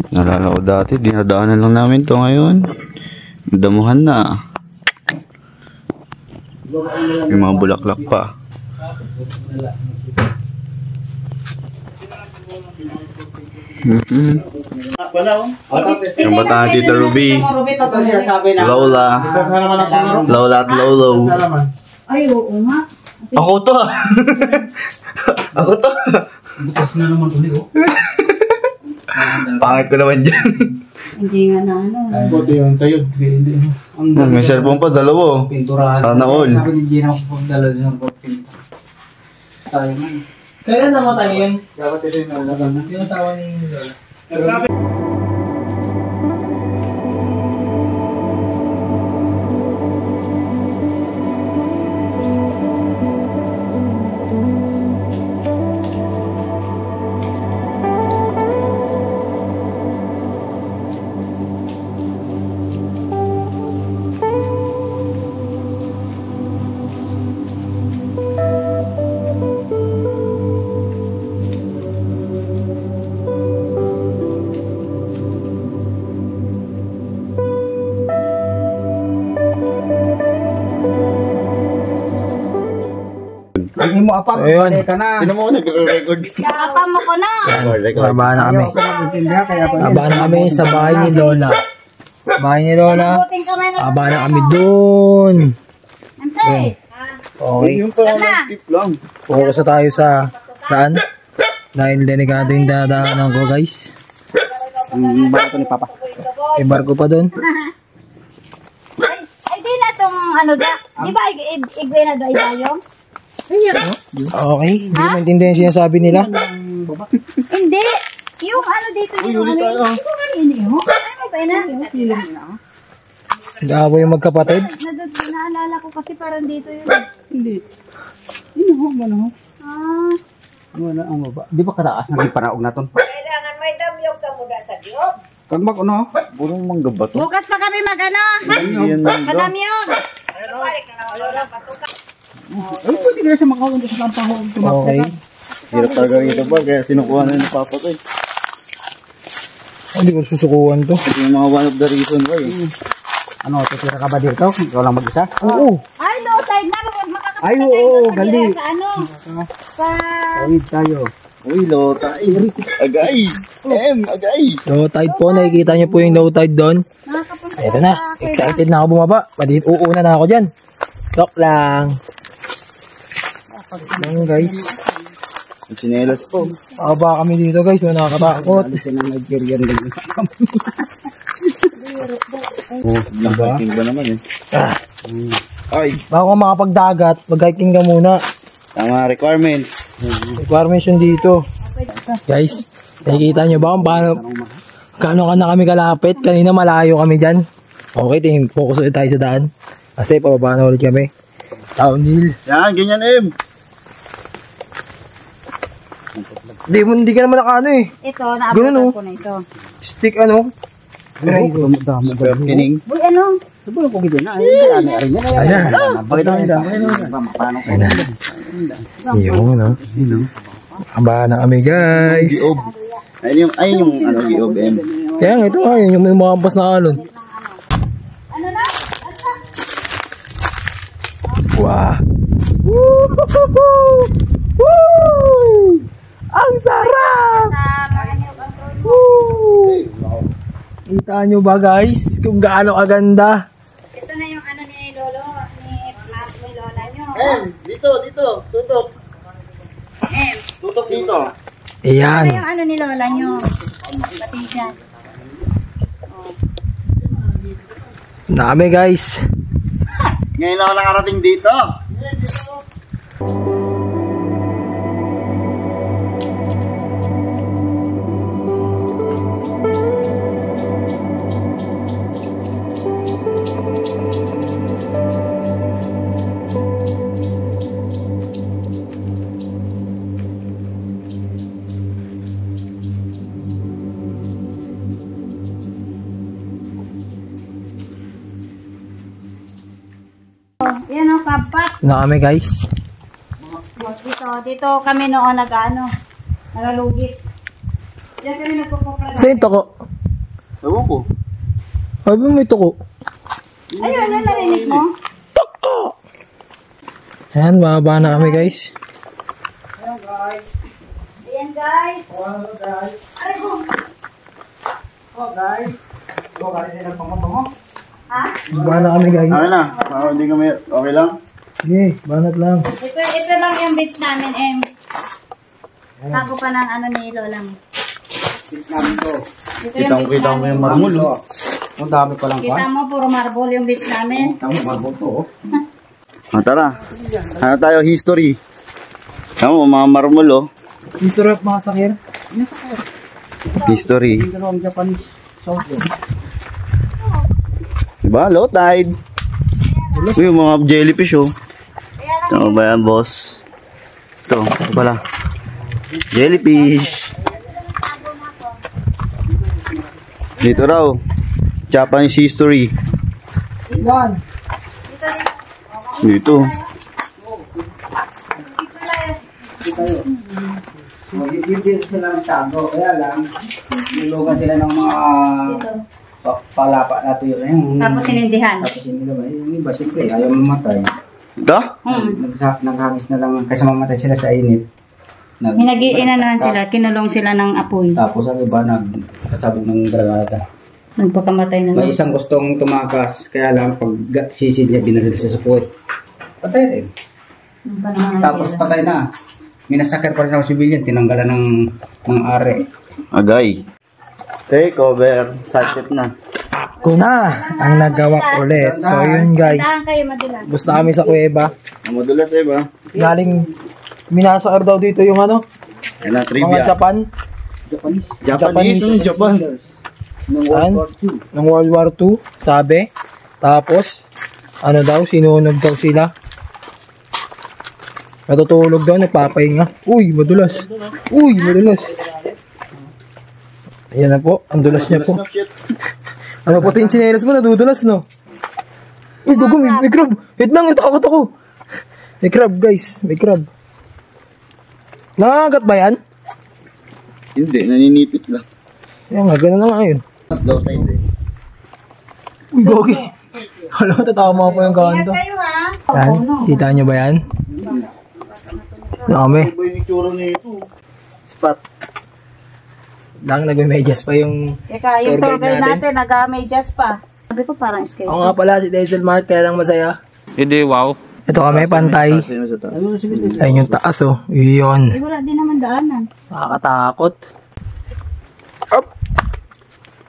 Nalala ko dati, dinadaanan lang namin to ngayon. Damuhan na. May mga bulaklak pa. Yung bata Tita Ruby, Ito sinasabi na. Lola, Lola at Lolo. Ay, oo nga. Ako to. Ako to. Bukas na naman ulit oh. Pangit ko naman dyan. Hindi nga na ano. Buti yung tayod. Hindi. May cellphone pa, dalawa. Pinturahan. Sana all. Sabi ni Gina ko dalawa siya ng pintura. Tayo na. Kailan namatay yun? Dapat ito yung nalagan na. Yung asawa ni Lola. mo apap, Ayun. ka na. Tinan mo, nagre-record. Kakapa mo ko na. Record. Baba na kami. Ayaw ako mag-intindihan, kaya pa Baba na kami sa bahay ni Lola. Bahay ni Lola. Buting kamay na. Baba na kami doon. Ante. Okay. Yung parang tip lang. Focus na tayo sa saan? Dahil delikado yung dadaanan ko, guys. Ang bago ni Papa. May barko pa doon. Ay, di na tong ano da. Di ba igwe na da yung? Okay. Hindi maintindihan yung sinasabi nila. Hindi. Yung ano dito yung ano. Hindi ko kanina yun. Ano ba na? Nag-aaway yung magkapatid. Naalala ko kasi parang dito yun. Hindi. Inuhog mo na. Ah. Wala ang baba. Di ba kataas na rin paraog na ton? Kailangan may damyog ka muna sa Diyos. Kag mag ano? Burong mangga ba to? Bukas pa kami mag-ano. Yan lang. Madamyog. Balik na wala lang patuka. Ay, pwede kaya siya makawin sa lampahon. Okay. Hirap talaga rito ba? Kaya sinukuha na ni Papa ko eh. Hindi ko susukuhan to. Ito yung mga one of the reason why. Ano, tutira ka ba dito? Ikaw lang mag-isa? Oo. Ay, no, side na. Makakapit Ay, na oo, tayo sa gali. sa ano. Sa... Tawid tayo. Uy, lota. Agay. Agay. Low tide po. Nakikita niyo po yung low tide doon. Makakapunta Ito na. Excited na ako bumaba. Uuna na ako dyan. Talk lang. Lang, guys. Ang sinelas po. Baba kami dito, guys. So, nakakatakot. Kasi nang Nigerian din. Oh, hiking ba naman eh. Ay, Bago ka makapagdagat, mag-hiking ka muna. tama requirements. Requirements yun dito. Guys, nakikita nyo ba kung paano ka na kami kalapit? Kanina malayo kami dyan. Okay, focus ulit tayo sa daan. Kasi pababa na ulit kami. Downhill. Yan, ganyan em. Hindi ka naman nakaano eh. Ito, Ganun, naabutan oh. ko na ito. Stick ano? Damo ba? Kining. Uy, ano? Sabi ko gito na. Ay, ano rin yan. Ayan. Pakita mo damo. Paano ko? Yun, no? Haba na kami, guys. Giob. Ayun yung ano, giob em. Kaya nga, ito nga, yun yung may mga ampas na alon. Ano na? Wow! Woo! Woo! Ang sarap! Sa mga niyog ang trono. Woo! Kita nyo ba, guys? Kung gaano kaganda. Ito na yung ano ni Lolo, ni Lola nyo. Em, dito. Tutok. Tutok dito. Ito Ayan. yung ano ni Lola nyo. Pati dyan. Dami, guys. Ngayon lang ako nakarating dito. Yan o, kapat. Na kami, guys. Dito kami noon nagalugit. Diyan kami nagpupupra. Saan yung toko? Ewan ko. Ay, ba may toko? Ayun, yung narinig mo. Ayan, bababa na kami, guys. Ayan, guys. Ay, oh. Ha? Bababa na kami, guys. Okay na. Hindi kami, okay lang? Sige, banat lang. Ito lang yung beach namin, Em. Sago pa ng ano ni Lola mo. Ito yung beach Kitang-kita mo namin. yung marmol. Oh. Ang dami pa lang Kita mo, puro marble yung beach namin. Tama marbo to. Tara. Ano tayo, history. Tama mo, mga marmol oh. History of mga sakir. History. Ito ang Japanese sauce. Diba? Low tide. Uy, yung mga jellyfish oh. Tama ba yan, boss? Ito pala. Jellyfish. Dito raw. Japanese history. Yan. Dito. Hindi sila ng tago. Kaya lang, nilugan sila ng mga palapa na tuyo. Tapos sinindihan. Tapos hindi naman. Yung iba, siyempre, ayaw mamatay. Ito? Naghangis na lang kasi mamatay sila sa init. Inagiinan sila, kinulong sila ng apoy. Tapos ang iba nagkasabog ng granada. Nagpakamatay na May isang gustong tumakas, kaya lang pag sisid niya binaril sa puwet. Patay rin. Tapos patay na. Minasakit pa rin ako civilian, tinanggalan ng are. Agay. Okay, cover. Sunset na. Ako na ang nagawa ulit. So yun guys. Gusto kami sa kuweba. Madulas ba? Galing minasakar daw dito yung ano. Yan ang Mga trivia. Japan. Japanese. Japan. Ng World War II. Sabi. Tapos, ano daw, sinunog daw sila. Natutulog daw, nagpapahinga. Uy, madulas. Uy, madulas. Ayan na po, ang dulas niya po. Ano po yung chinelas mo, nadudulas, no? Uy, dugo, may crab. Wait lang, takot ako. May crab, guys. May crab. Nangangagat ba yan? Hindi, naninipit lang. Ayan nga, gano'n na nga yun. Low tide eh. Uy, gogi. Kala ko tatama po yung kanto. Yan, kita nyo ba yan? Dami. Ano ba yung itsura nito? Spot. Lang, nag-medyas pa yung Ika, yung tour guide natin, nag-medyas pa. Sabi ko parang skate. ako nga pala si Diesel Mark, kaya lang masaya. Hindi, wow. Ito kami, pantay. Ayun yung taas, oh. Yun. Eh, wala din naman daanan. Nakakatakot.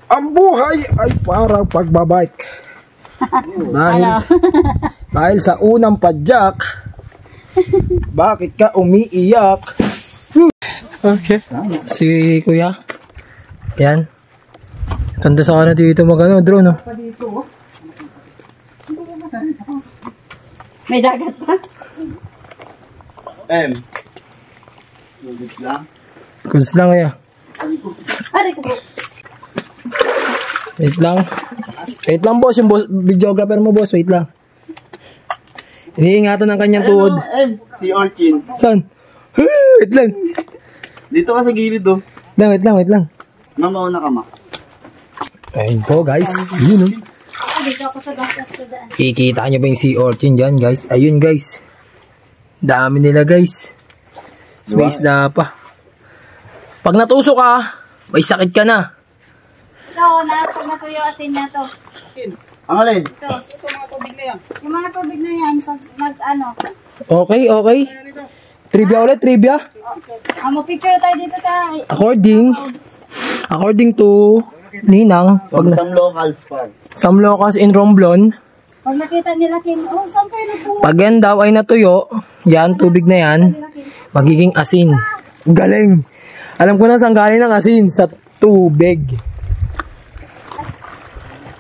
Ang buhay ay parang pagbabike. dahil sa unang padyak, bakit ka umiiyak? Okay. Si Kuya. Yan. Tanda sana dito magano drone, no? May dagat pa? Lugis lang. Kuns lang kaya. Aray ko po. Wait lang. Wait lang, boss. Yung boss, videographer mo, boss. Wait lang. Iniingatan ng kanyang tuhod. Si Orchin. Saan? Wait lang. Dito ka sa gilid oh. Wait lang. Mamauna ka ma. Ayun po, guys. Yun, oh. Dito ako sa dagat sa daan. Kikita nyo ba yung sea urchin dyan, guys? Ayun, guys. Dami nila, guys. Space na pa. Pag natusok ka, may sakit ka na. Ito, pag natuyo asin na to. Ang alin? Ito, mga tubig na yan. Yung mga tubig na yan, pag nag-ano. Okay. Trivia. Picture tayo dito sa... According to Ninang, Some locals pa. some locals in Romblon, Pag nakita nila Kim, saan kayo nagpunta? pag yan daw ay natuyo, yan, tubig na yan, magiging asin. Galing! Alam ko na saan galing ng asin, sa tubig.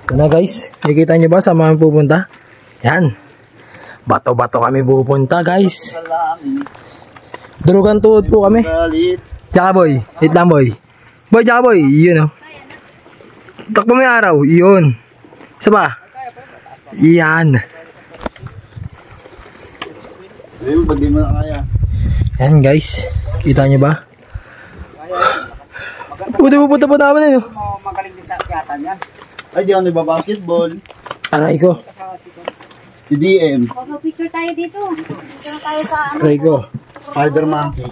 Ito na, guys. Nakikita nyo ba sa mga pupunta? Yan. Bato-bato kami pupunta, guys. Durugan tuhod po kami. Galit. Tsaka boy. Wait lang, boy. Boy, tsaka boy. Yun, oh. Takbo mo yung araw. Yun. Isa pa. Yan. Ayun, pag di mo na kaya. Yan, guys. Kita nyo ba? Pupunta po namin, ano? Magaling din sa akyatan yan. Ay, di ako nagbabasketball. Aray ko. Si DM. Mag-picture tayo dito. Dito na tayo sa... Aray ko. Spider Monkey.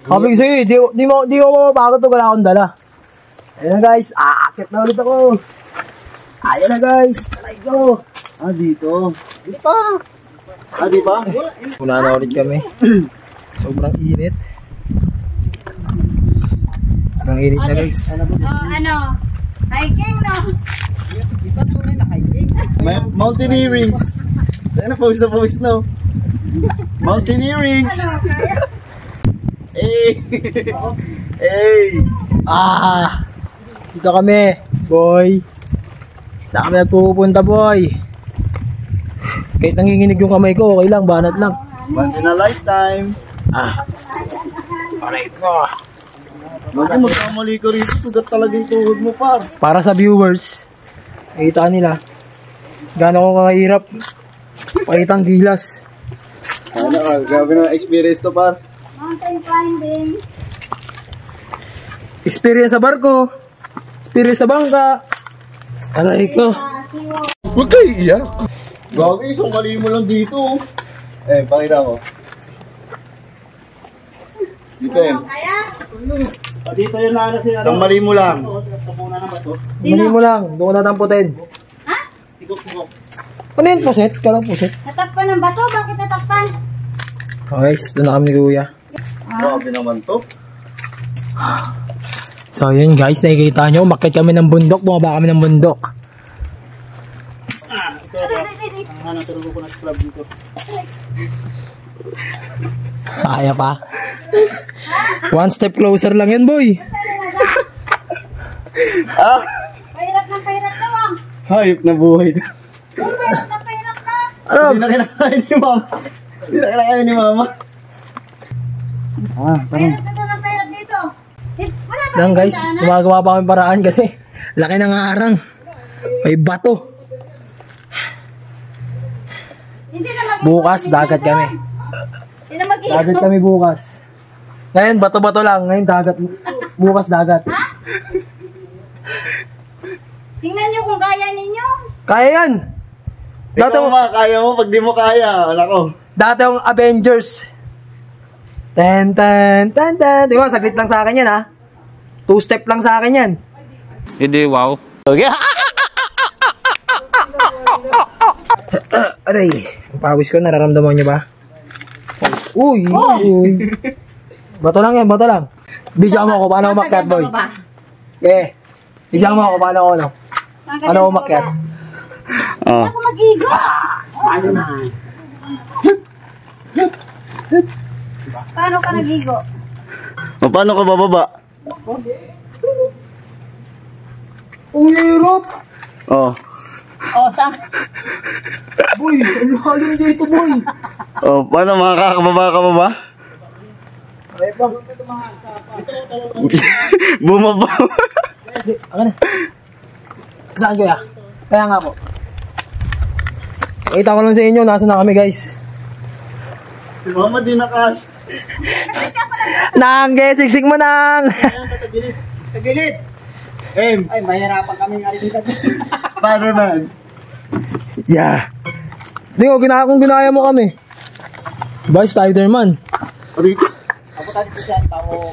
Kapag sa'yo, di mo mapapagod ito. Wala akong dala. Ayun na, guys. Aakit na ulit ako. Ayun na, guys. Aray ko. Ah, dito. Di pa. Ah, di pa? Muna na ulit kami. Sobrang init. Sobrang init na, guys. Hiking, no? May mountaineerings. Ano, pawis na pawis, no? Mountaineerings. Hey! Hey! Dito kami, boy. Saan kami nagpupunta, boy? Kahit nanginginig yung kamay ko, okay lang, banat lang. Once in a lifetime. Aray ko. Bakit magkamali ka rito? Sugat talaga yung tuhod mo, par. Para sa viewers, nakita nila, gano'n ko kahirap. Pakitang gilas. Ano, grabe na experience to, par. Mountain climbing. Experience sa barko. Experience sa bangka. Aray ko. Huwag kayo iiyak. Gagi, isang mali mo lang dito. Pakita ko. Dito Kaya? Dito yung nana si Isang mali mo lang. Mali mo lang. Doon ko natamputin. Ha? Sigok-sigok. Ano yun, puset? Kalang puset. Natakpan ng bato? Bakit natakpan? Okay, ito na kami ni Kuya. Grabe naman to. So yun guys, nakikita nyo, umakyat kami ng bundok, bumaba kami ng bundok. Natulog ko na sa club dito. Kaya pa. One step closer lang yan, boy. Pahirap ng pahirap daw ah. Hayop na buhay. Pahirap ng pahirap na. Hindi na kinakain ni mama. Hindi na kinakain ni mama. Pahirap na daw ng pahirap dito. Wala ba Lang guys, gumagawa pa kami paraan kasi laki ng harang. May bato. Hindi na mag-ikot. Bukas, dagat kami. Hindi na mag-ikot. Dagat kami bukas. Ngayon, bato-bato lang. Ngayon, dagat. Bukas, dagat. Tingnan nyo kung kaya ninyo. Kaya yan. Dati Ikaw ma, kaya mo pag di mo kaya. Nako. Dati yung Avengers. Ten. Di ba, saglit lang sa akin yan, ha? 2 step lang sa akin yan. Hindi, wow. Aray, ang pawis ko, nararamdaman nyo ba? Uy. Bato lang yan, bato lang. Bigyan mo ako, paano umakyat, boy? Okay. Bigyan mo ako, paano ako, no? Paano umakyat? Ako mag-igo. Spider-Man. Paano ka nag-igo? Paano ka bababa? Uy, hirap. Oh. Oh, saan? Boy, ang lalim dito, boy. Oh, paano makakababa ka ba ba? Ay, pa. Bumaba. Ako na. Saan ko ya? Kaya nga po. Kita ko lang sa inyo, nasa na kami, guys. Si mama di nakas. Nang, siksik mo nang. Tagilid. Ay, mahirapan kami nga rin sa Spider-Man. Yeah. Hindi ko, kung ginaya mo kami. Ba, Spider-Man. Ako tayo dito siya, tao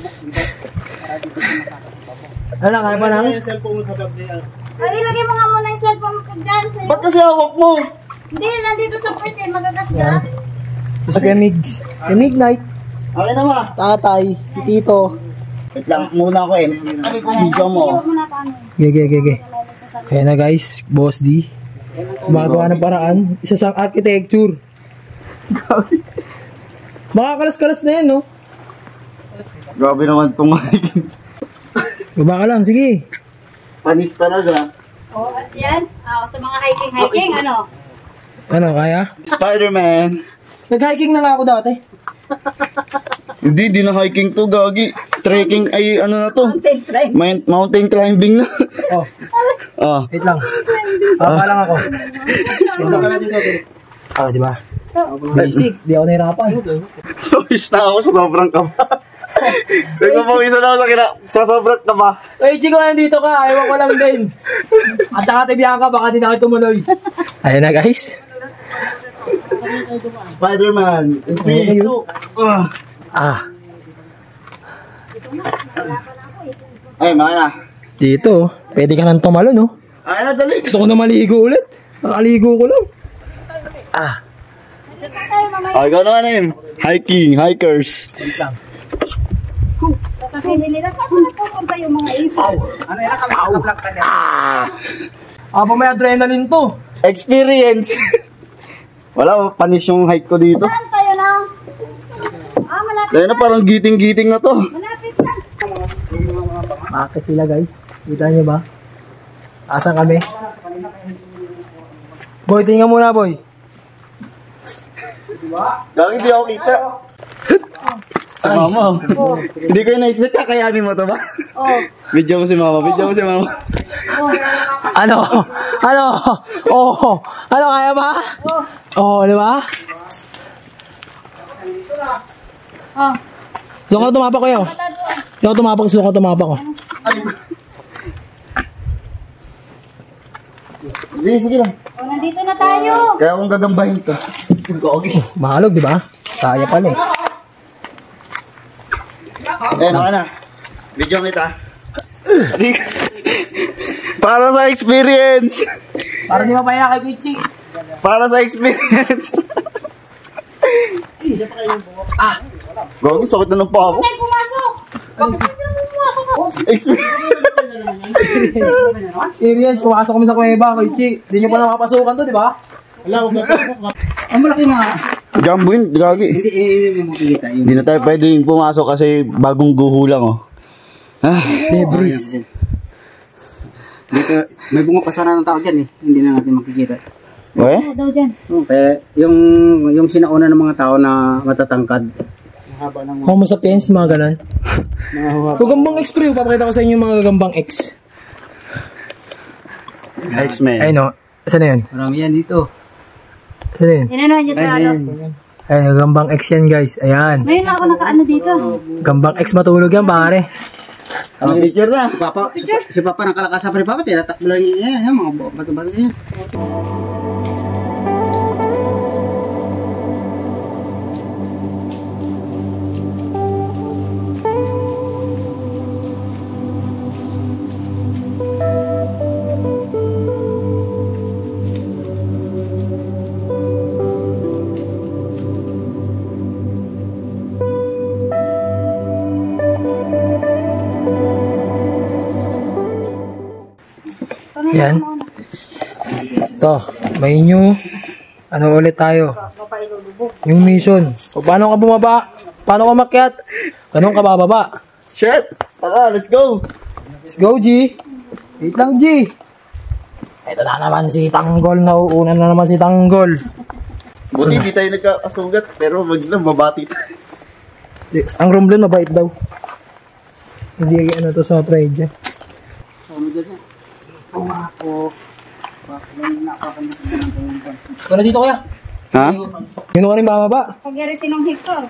Ano, kaya pa nang? yung cellphone mo sa bag niya. Ay, ilagay mo nga muna yung cellphone ko dyan sa'yo. Ba't kasi hawak mo? Hindi, nandito sa puwet eh, magagasgas. Sa Kemig Night. Okay na ma. Tatay, si Tito. Wait lang, muna ako Video mo. Hindi mo na paano. Gege. Kaya na guys, Boss D. Gumagawa ng paraan. Isa sa architecture. Makakalas-kalas na yan, no? Grabe naman itong Baba ka lang, sige. panis talaga. Oh, at yan. Sa mga hiking, ano? Ano, kaya? Spider-Man. Nag-hiking na nga ako dati. Hindi, di na hiking to, gagi. Trekking, ay ano na to? Mountain climb. Mountain climbing na. Oh, Ah. wait lang. Baba lang ako. Ah, di ba? Basic, di ako nahirapan. Sois na ako sa sobrang kaba. Nagpapawisa na ako sa sobrang kaba. Hey, Chico, nandito ka. Ayaw ko lang din. At saka tibihan ka, baka di na kayo tumuloy. Ayan na, guys. Spider-Man. In 3, 2, Ay, mga na. Dito, pwede ka nang tumalo, no? Ay na, dali. Gusto ko na maligo ulit. Nakaligo ko lang. Ay, gano'n na yun. Hikers. Wait lang. Sasabihin nila, saan na pupunta yung mga ipon? Ano yan kami? Vlog ka niya. May adrenaline to. Experience. Wala, panis yung hike ko dito. Saan kayo na? Malapit Dahil na parang giting-giting na to. Malapit na. Bakit sila, guys? Kita niyo ba? Asan kami? Boy, tingnan muna, boy. Gagi, di ako kita. Mama, Oh. hindi ko yung na-expect kakayanin mo to ba? Oh. Video mo si mama, video mo si mama. Ano? Oh, ano, kaya ba? Oh, di ba? Oh. Suka tumapak ko yun. Suka tumapak ko. Sige, sige lang. O, nandito na tayo. Kaya akong gagambahin to. Okay. Mahalog, di ba? Kaya pala eh. Naka na. Video kita. Para sa experience. Para di mapaya kay Pichi. Para sa experience. Gawin, sakit na ng paa ko. Ay, pumasok. Experience. Serious, pumasok kami sa kuweba, Pichi. Hindi nyo pa nakapasukan to, di ba? Ang malaki nga. Jumbo yun, gagi. Hindi mo makikita yun. Hindi na tayo pwedeng pumasok kasi bagong guho lang, oh. Ah, Debris. Dito, may bunga pa sana ng tao dyan eh. Hindi na natin makikita. we? Ano daw dyan? Kaya yung sinauna ng mga tao na matatangkad. Homo sapiens, mga ganon. Gagambang X pre, papakita ko sa inyo yung mga gagambang X. X-Men. Ayun o, saan na yun? Marami yan dito. Saan na yun? Inanuhan niyo sa ano? Ayun, gagambang X yan guys, ayan. Ngayon lang ako nakaano dito. Gambang X matulog yan pare. Ang picture na. Si Papa ng kalakasan pa rin Papa, tinatakbo lang yan, mga bato-bato yan. Yan. Ito, may new. Ano ulit tayo? Yung mission. Kung paano ka bumaba? Paano ka makyat? Ganun ka bababa? Shit! Tara, let's go! Let's go, G. Wait lang, G. Ito na naman si Tanggol. Nauuna na naman si Tanggol. Buti di tayo nagkakasugat, pero maglang babati tayo. Ang Romblon mabait daw. Hindi ano to sa trade. Wala dito kaya? Ha? Sino ka rin bababa? Pag-yari sinong Hector.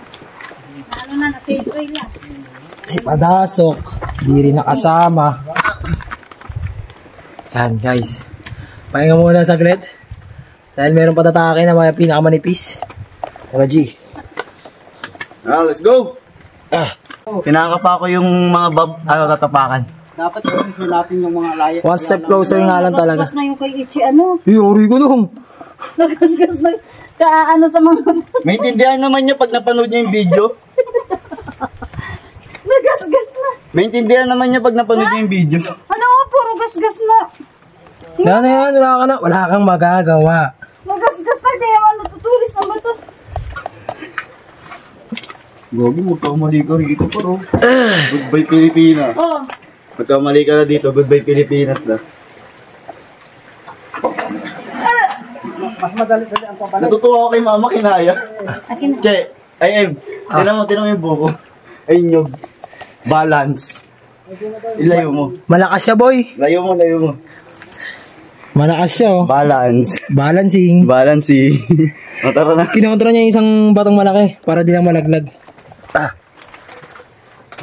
Ano na, na-change oil lang. Si Padasok. Di rin nakasama. Yan guys. Pahinga muna saglit. Dahil meron patatake na mga pinakamanipis. Tara G. Ah, let's go! Pinakapa ko yung mga tatapakan. Dapat natin yung mga laya. One step closer nga lang talaga. Nagasgas na yung kay Ichi, ano? Yuri ko nung. Nagasgas na, kaano sa mga... Maintindihan naman niya pag napanood niya yung video. Nagasgas na. Maintindihan naman niya pag napanood niya yung video. Ano, puro gasgas na. Yan na yan, wala ka na. Wala kang magagawa. Nagasgas na, di naman natutulis na ba ito? Gogi, magkamali ka rito pero. Goodbye Pilipinas. Oh, Magkamali ka na dito, goodbye Pilipinas na. Mas madali kasi ang pabalik. Natutuwa ako kay mama, kinaya. akin na. Che, IM, tinan mo yung buko. Ay, nyog. Balance. Ilayo mo. Malakas siya boy. Layo mo. Malakas siya oh. Balance. Balancing. Balance si. O, tara na. Kinontra niya isang batong malaki para di lang malaglag.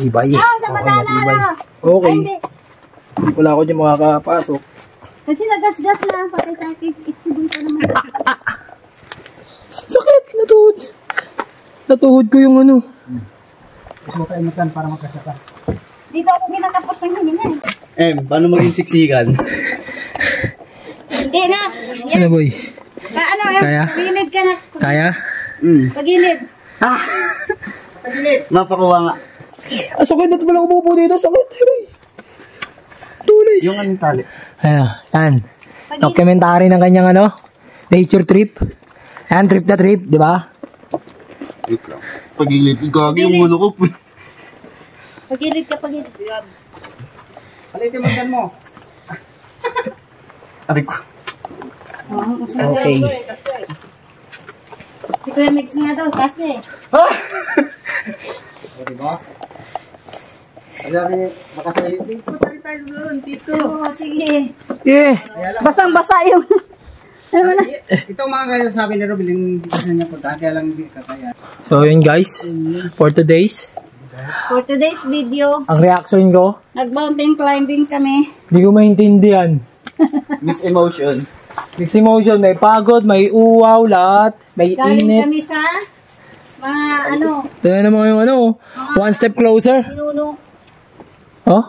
Ibay eh. Ah, sa badana na. Okay. Ay, hindi. Hindi pala ako dyan makakapasok. Kasi nagasgas na. Patay tayo kay Ichi dito naman. Sakit! Natuhod. Natuhod ko yung ano. Mas mo tayo matan para magkasaka. Dito ako ginatapos ng hininga eh. Paano maging siksikan? Hindi na. Ano boy? Ano, Kaya? pagilid ka na. Kaya? Pagilid. Mapakuha nga. Ah, sakit na pala umupo dito. Sakit. Aray. Tulis. Yung anong tali? Ayan. Yan. Documentary ng kanyang ano? Nature trip. Ayan, trip na trip. Di ba? Wait lang. Pagilid. Gagi yung ulo ko. Pagilid ka, pagilid. Palitin mo dyan mo. Aray ko. Okay. Si Kuya Mix nga daw, kasi. O, diba? Alam makasali dito. Tayo tayo doon, dito. Oo, sige. Yeah. Basang-basa yung... Ano na? Ito mga kaya sabi ni Robin, yung gusto niya punta, kaya lang hindi kakaya. So yun guys. For today's. For today's video, Ang reaction ko. nag-mountain climbing kami. Hindi ko maintindihan. Mixed emotion. Mixed emotion, may pagod, may uwaw, lahat. May Galing init. kami sa mga ano, Tignan naman yung ano, one step closer. pinuno. Oh?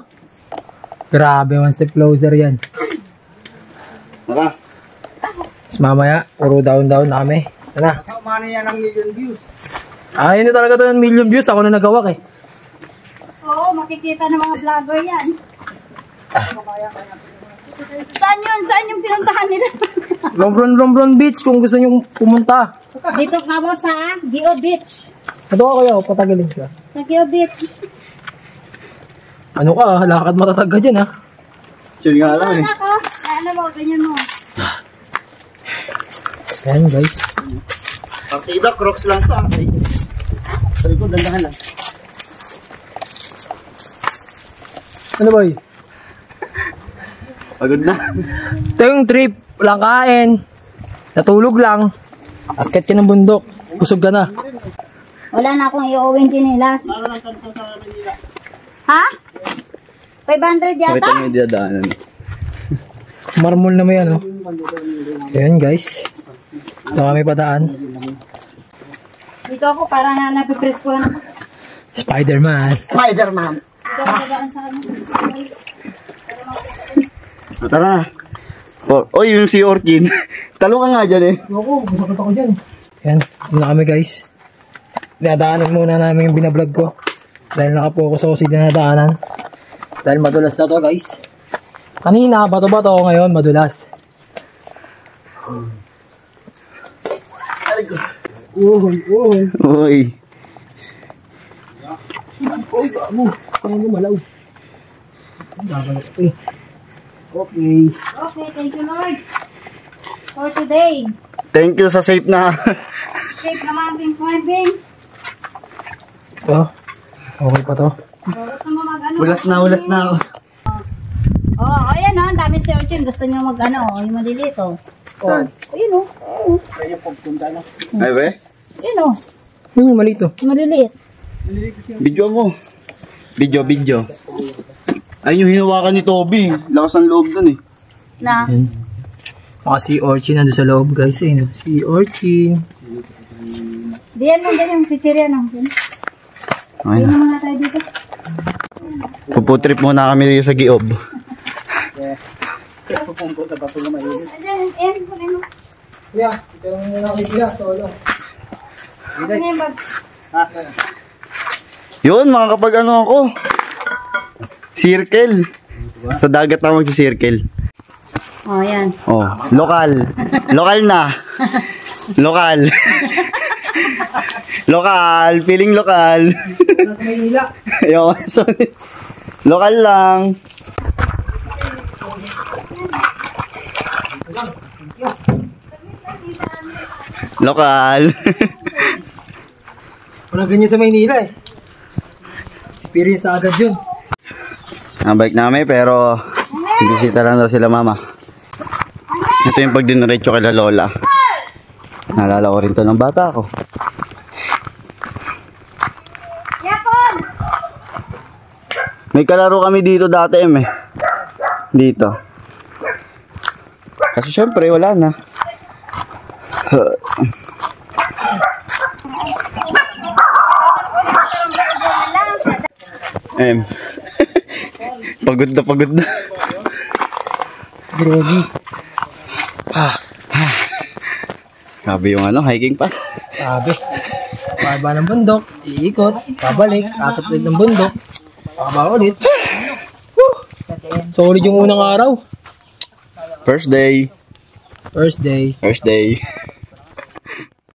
Grabe, one step closer yan. Tara. Tapos mamaya, puro down-down na kami. Tara. Umano yan ng million views. Yun na talaga to ng million views. Ako na nagawak eh. Oo, makikita ng mga vlogger yan. Saan yun? Saan yung pinuntahan nila? Lombron Beach kung gusto nyo pumunta. Dito ka mo sa Gio Beach. Ito ka kayo, patagilin ka. Sa Gio Beach. Ano ka, lakad matatag ka dyan ha. Yun nga lang eh. Ako, ano mo, ganyan mo. Ayan guys. Partida, crocs lang sa akin. Sorry ko, dandahan lang. Ano boy? Pagod na. Ito yung trip, walang kain. Natulog lang. Akit ka ng bundok. Busog ka na. Wala na akong i-owing chinilas. Ha? 500 yata? Pakita mo yung dinadaanan. Marmol na may ano. Ayan guys. Ito kami padaan. Dito ako para na napipreskuhan ako. Spider-Man. Spider-Man. Dito ako padaan sa kanya. Tara. Oy, yung si Orkin. Talo ka nga dyan eh. Ako, masakit ako dyan. Ayan, na kami guys. Dinadaanan muna namin yung binablog ko. Dahil nakapokus ako sa dinadaanan. Dahil madulas na to guys. Kanina, bato-bato. Ngayon, madulas. Uy. Oy. Uy, gamo. Paano malaw? Okay. Okay. Okay, thank you Lord. For today. Thank you sa safe na. Safe naman aking climbing. Ito. Okay pa to. Gusto mo mag-ano? Ulas na ako. Oh, ayan o. Ang dami si Orchin. Gusto nyo mag-ano. Yung maliliit o. Saan? Ayun o. Ay be? Ayun o. Yung mali to. Yung maliliit. Video mo. Video. Ay, yung hinawakan ni Toby. Lakas ng loob dun eh. Na. Ayan. Si Orchin nandun sa loob guys. Ayun o. Si Orchin. Diyan mo ganyan. Picture yan o. Ayun. Ayun naman na tayo dito. Puputrip muna kami dito sa Giob. Ayan. Kunin mo. Yeah. Ito yung nakikita. Solo. Ano yung bag? Yun, mga kapag ano ako. Circle. Sa dagat ako mag-circle. Oh, ayan. Oh, lokal. Lokal na. Lokal. Lokal. Feeling lokal. Ayoko. Sorry. Lokal lang. Lokal. Walang ganyan sa Maynila eh. Experience na agad yun. Nabike namin pero bisita lang daw sila mama. Ito yung pag diniretso kay Lola. Naalala ko rin to ng bata ko. Yapon! May kalaro kami dito dati eh. Dito. Kasi syempre wala na. Pagod na. Grogi. Grabe yung hiking pa. Sabi. Pababa ng bundok, iikot, pabalik, akot ulit ng bundok, pababa ulit. Solid yung unang araw. First day. First day.